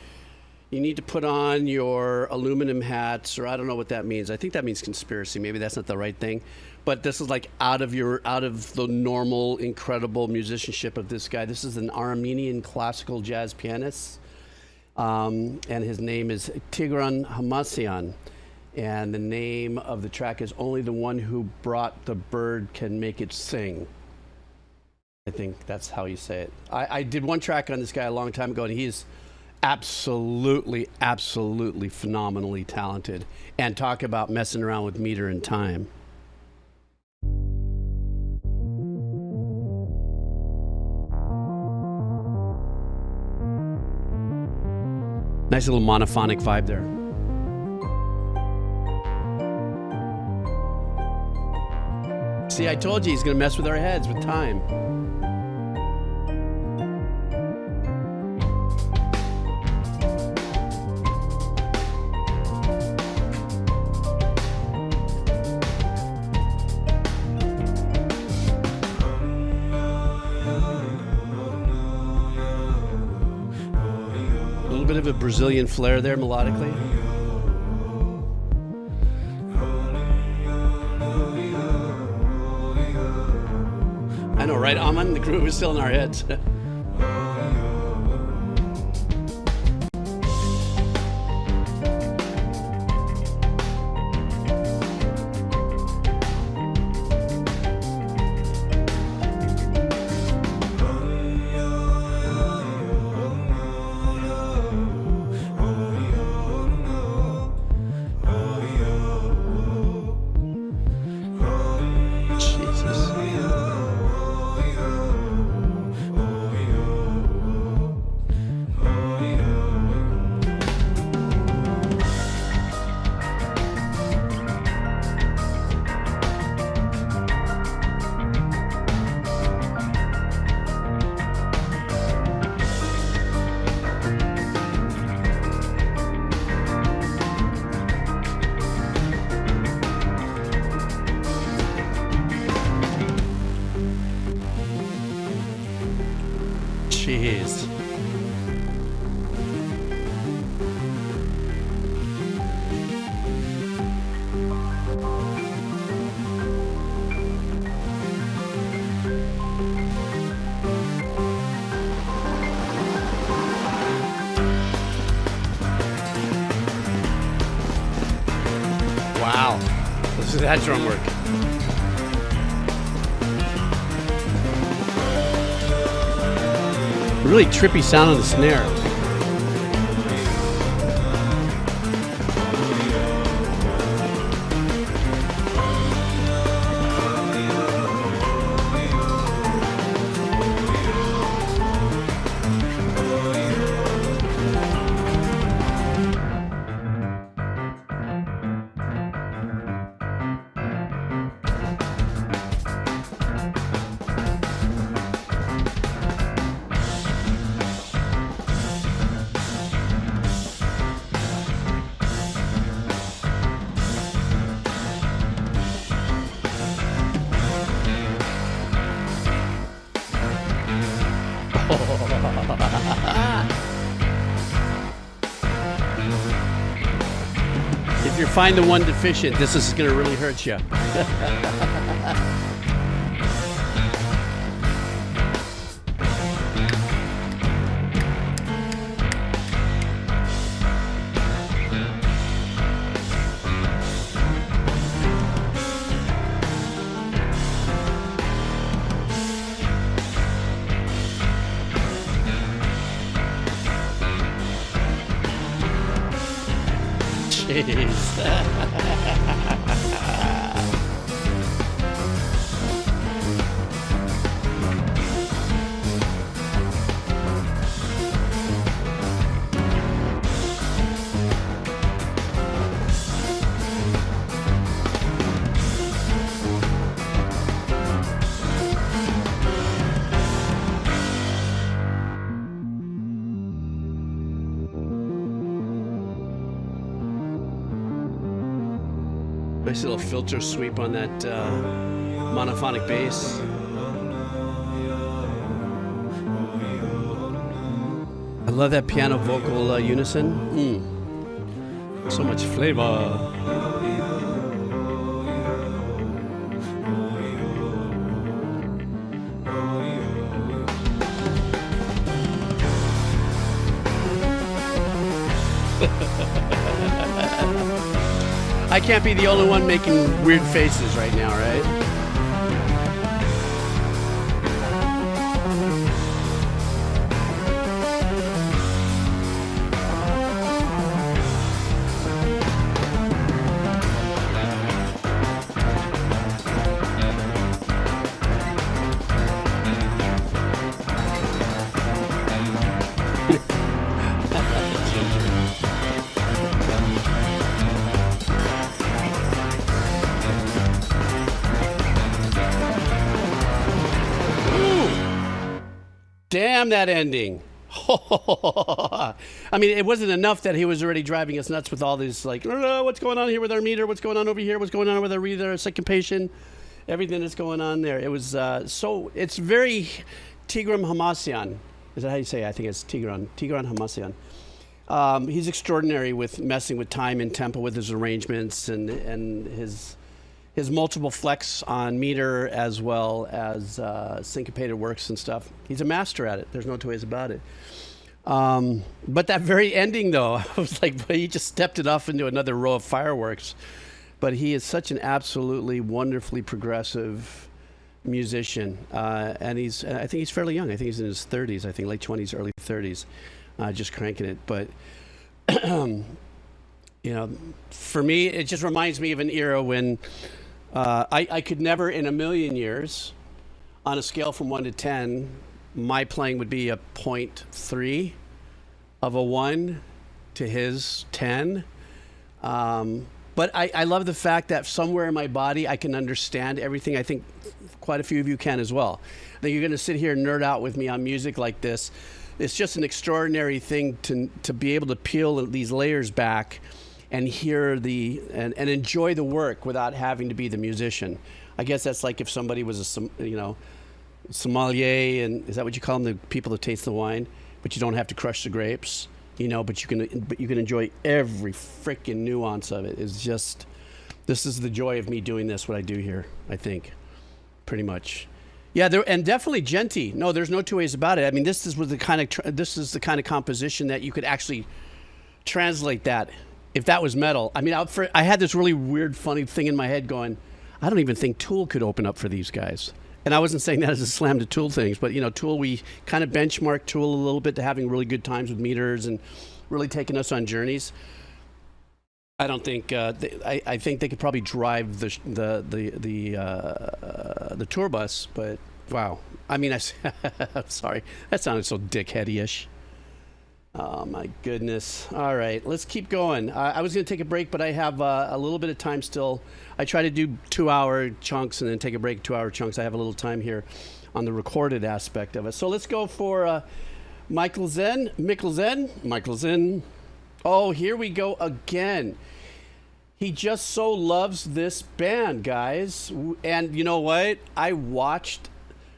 you need to put on your aluminum hats, or I don't know what that means. I think that means conspiracy. Maybe that's not the right thing. But this is like out of the normal, incredible musicianship of this guy. This is an Armenian classical jazz pianist. And his name is Tigran Hamasyan. And the name of the track is Only the One Who Brought the Bird Can Make It Sing. I think that's how you say it. I did one track on this guy a long time ago, and he's absolutely phenomenally talented. And talk about messing around with meter and time. Nice little monophonic vibe there. See, I told you he's going to mess with our heads with time. A little bit of a Brazilian flair there melodically. I know, right, Aman? The groove is still in our heads. Wow. Listen to that drum work. Really trippy sound on the snare. If you find the one deficient, this is going to really hurt you. Nice little filter sweep on that monophonic bass. I love that piano vocal unison. So much flavor. I can't be the only one making weird faces right now, right? Damn that ending. I mean, it wasn't enough that he was already driving us nuts with all this, like, what's going on here with our meter? What's going on over here? What's going on with our reader, syncopation? Everything that's going on there. It was it's very Tigran Hamasyan. Is that how you say it? I think it's Tigran Hamasyan. He's extraordinary with messing with time and tempo with his arrangements and his multiple flex on meter as well as syncopated works and stuff. He's a master at it. There's no two ways about it. But that very ending, though, I was like, he just stepped it off into another row of fireworks. But he is such an absolutely wonderfully progressive musician. And I think he's fairly young. I think he's in his 30s, I think late 20s, early 30s, just cranking it. But you know, for me, it just reminds me of an era when I could never in a million years, on a scale from 1 to 10, my playing would be a 0.3 of a 1 to his 10. But I love the fact that somewhere in my body I can understand everything. I think quite a few of you can as well. That you're going to sit here and nerd out with me on music like this. It's just an extraordinary thing to be able to peel these layers back and hear and enjoy the work without having to be the musician. I guess that's like if somebody was a sommelier, and is that what you call them, the people that taste the wine, but you don't have to crush the grapes, but you can enjoy every freaking nuance of it. It's just, this is the joy of me doing this, what I do here, I think, pretty much. Yeah, and definitely Genty. No, there's no two ways about it. I mean, this is the kind of composition that you could actually translate that if that was metal. I mean, I had this really weird, funny thing in my head going, I don't even think Tool could open up for these guys. And I wasn't saying that as a slam to Tool things, but, Tool, we kind of benchmarked Tool a little bit to having really good times with meters and really taking us on journeys. I don't think I think they could probably drive the tour bus, but wow. I mean, I'm sorry, that sounded so dickheady-ish. Oh my goodness. All right, let's keep going. I was going to take a break, but I have a little bit of time still. I try to do 2-hour chunks and then take a break, 2-hour chunks. I have a little time here on the recorded aspect of it. So let's go for Michael Zen. Oh, here we go again. He just so loves this band, guys. And you know what? I watched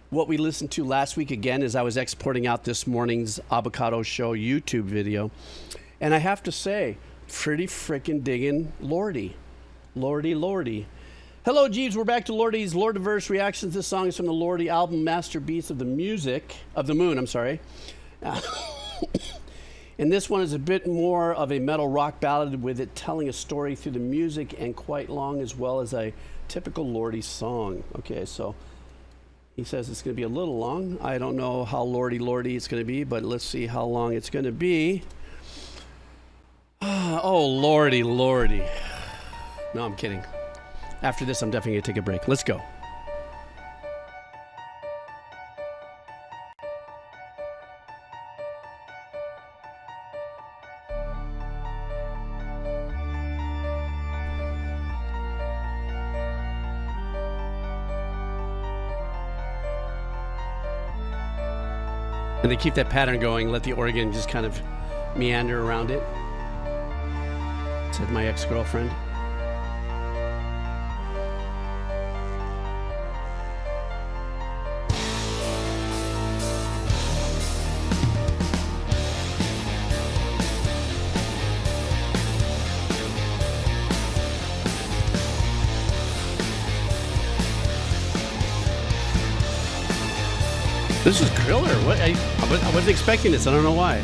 what we listened to last week again as I was exporting out this morning's Abbacado Show YouTube video. And I have to say, pretty freaking digging Lordi. Lordi. Hello, Jeeves. We're back to Lordi's Lordiverse reactions. This song is from the Lordi album, Master Beats of the Moon. I'm sorry. And this one is a bit more of a metal rock ballad with it telling a story through the music and quite long, as well as a typical Lordi song. Okay, so he says it's going to be a little long. I don't know how Lordi it's going to be, but let's see how long it's going to be. Oh, Lordi. No, I'm kidding. After this, I'm definitely going to take a break. Let's go. And they keep that pattern going, let the organ just kind of meander around it. Said my ex-girlfriend. This is killer. What? I wasn't expecting this. I don't know why.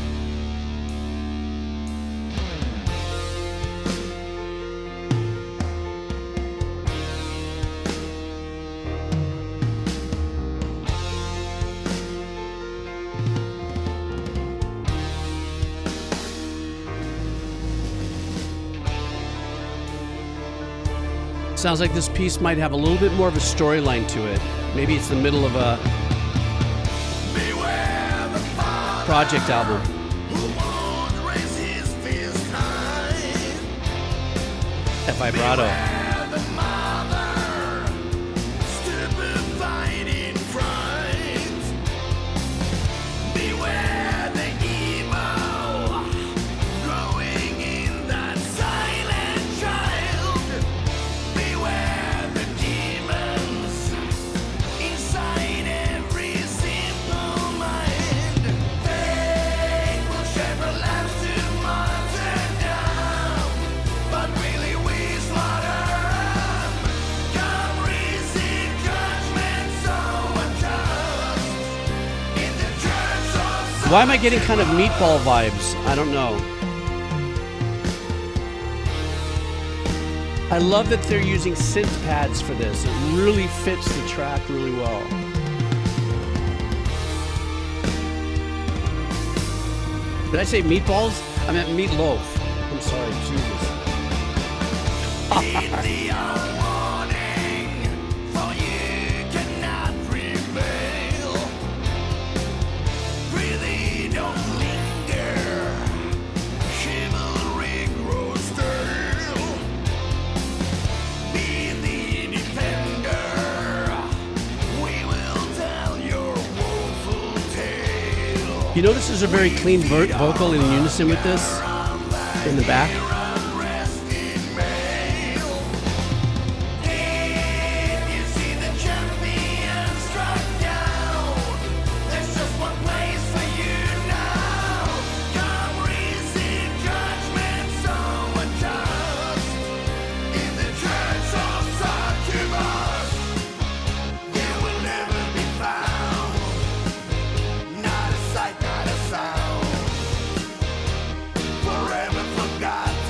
Sounds like this piece might have a little bit more of a storyline to it. Maybe it's the middle of a project album. That vibrato. Why am I getting kind of meatball vibes? I don't know. I love that they're using synth pads for this. It really fits the track really well. Did I say meatballs? I meant meatloaf. I'm sorry, Jesus. You notice there's a very clean vocal in unison with this in the back. Forever forgotten.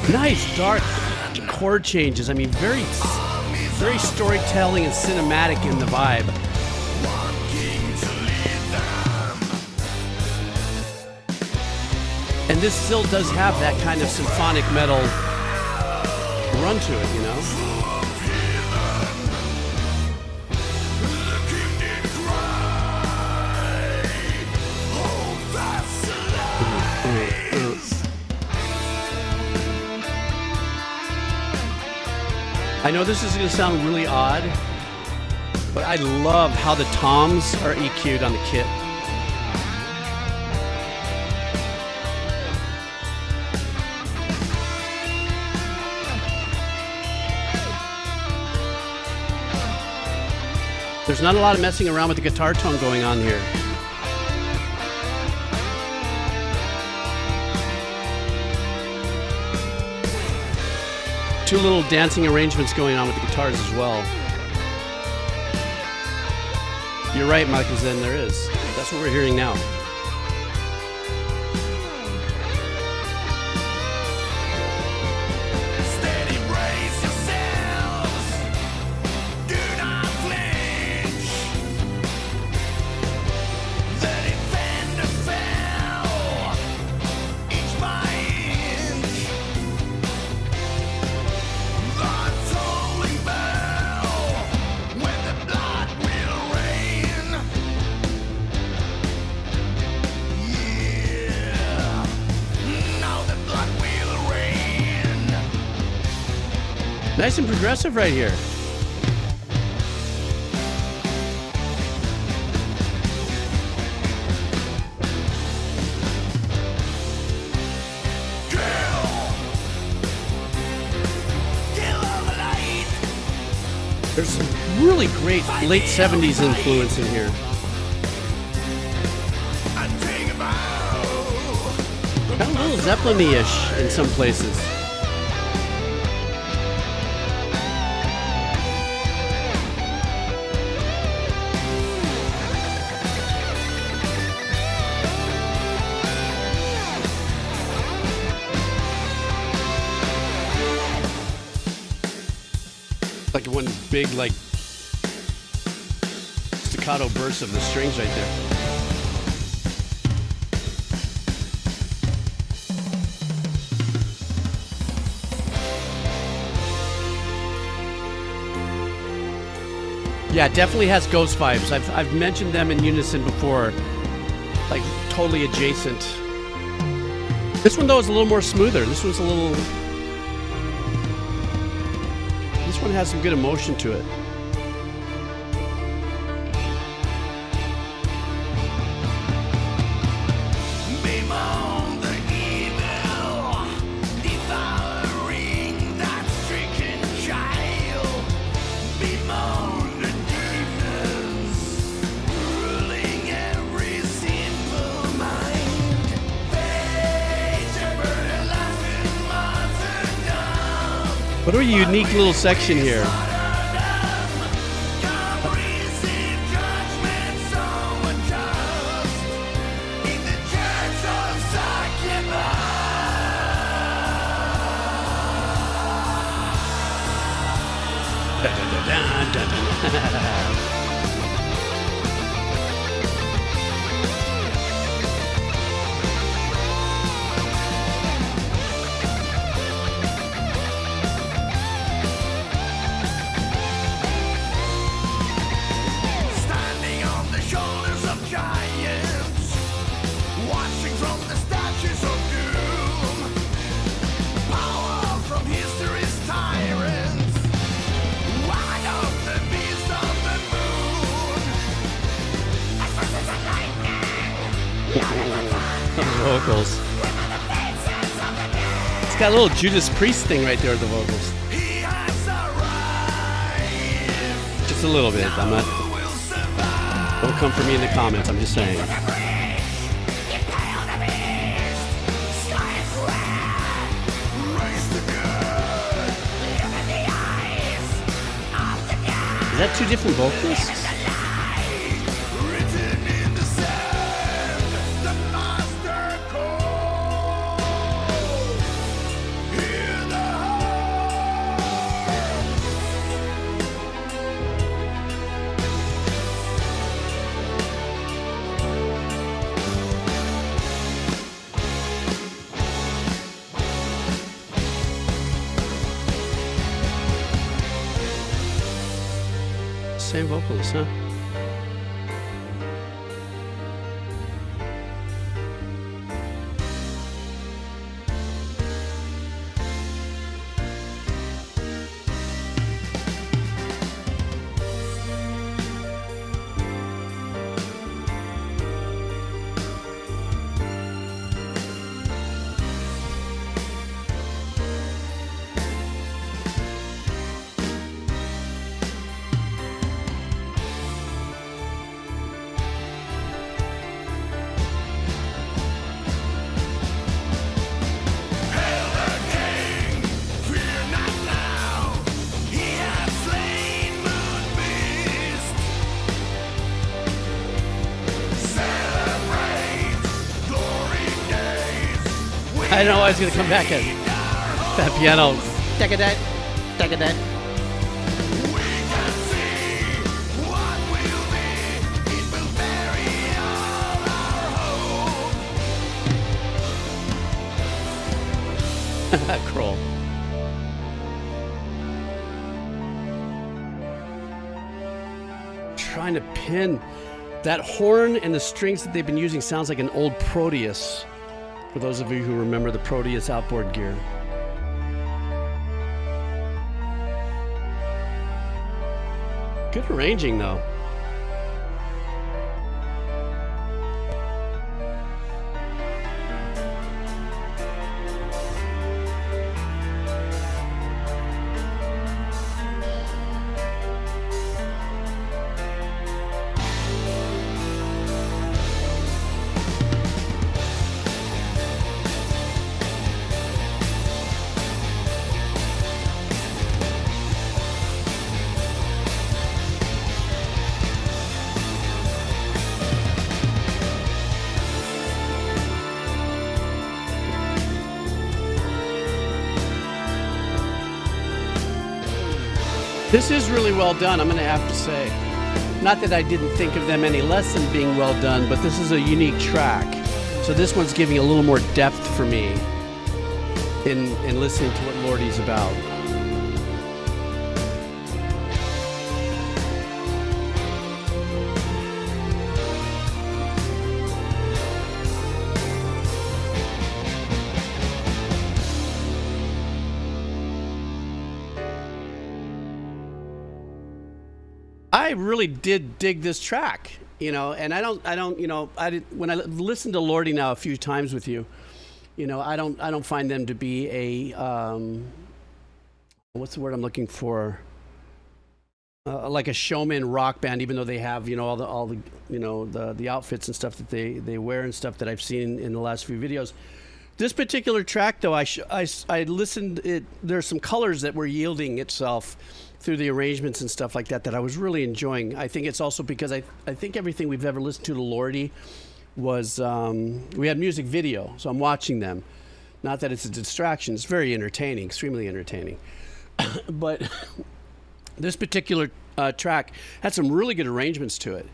Nice dark chord changes. I mean, very storytelling and cinematic in the vibe. And this still does have that kind of symphonic metal run to it, you know? I know this is going to sound really odd, but I love how the toms are EQ'd on the kit. There's not a lot of messing around with the guitar tone going on here. Two little dancing arrangements going on with the guitars as well. You're right, Michael Zen, there is. That's what we're hearing now. Steady, brace yourselves. Do not flinch. The defender fell, inch by inch. The tolling bell, when the blood will rain. Yeah, now the blood will rain. Nice and progressive right here. There's some really great late 70s influence in here. Kind of a little Zeppelin-ish in some places. Like one big, like, staccato burst of the strings right there. Yeah, it definitely has Ghost vibes. I've mentioned them in unison before, like totally adjacent. This one though is a little more smoother. This one's a little. This one has some good emotion to it. Bemoan the evil, devouring that stricken child. Bemoan the demons, ruling every sinful mind. Fate, everlasting martyrdom. What a unique little section here. Standing on the shoulders of giants, watching from the statues of doom, power from history's tyrants, one of the beasts of the moon. Vocals. It's got a little Judas Priest thing right there with the vocals. He has arrived. Just a little bit. I'm not. Who will survive? Don't come for me in the comments. I'm just saying. Raise the good. Is that two different vocalists? Written in the sand, the master code. Hear same vocalist, huh? I don't know why it's going to come back at that piano. Decadent, decadent. Kroll. Trying to pin that horn and the strings that they've been using sounds like an old Proteus. For those of you who remember the Proteus outboard gear. Good arranging though. This is really well done, I'm going to have to say. Not that I didn't think of them any less than being well done, but this is a unique track. So this one's giving a little more depth for me in listening to what Lordi's about. I really did dig this track, you know, and I don't, you know, when I listen to Lordi now a few times with you, you know, I don't find them to be a, what's the word I'm looking for? Like a showman rock band, even though they have, you know, all the, you know, the outfits and stuff that they wear and stuff that I've seen in the last few videos. This particular track, though, I listened. There's some colors that were yielding itself through the arrangements and stuff like that I was really enjoying. I think it's also because I think everything we've ever listened to Lordi was we had music video, so I'm watching them. Not that it's a distraction. It's very entertaining, extremely entertaining. But this particular track had some really good arrangements to it.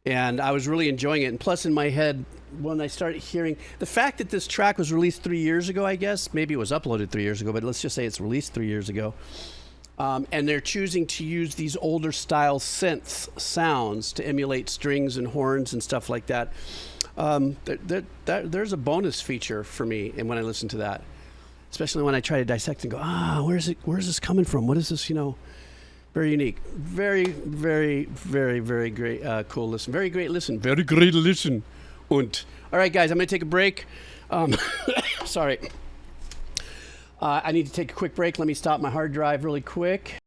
And I was really enjoying it. And plus in my head, when I started hearing the fact that this track was released 3 years ago, I guess, maybe it was uploaded 3 years ago, but let's just say it's released 3 years ago. And they're choosing to use these older style synths sounds to emulate strings and horns and stuff like that. There's a bonus feature for me and when I listen to that, especially when I try to dissect and go, where's this coming from? What is this, you know? Very unique. Very, very, very, very great, cool listen. Very great listen. Very great listen. Und. All right, guys, I'm going to take a break. Sorry. I need to take a quick break. Let me stop my hard drive really quick.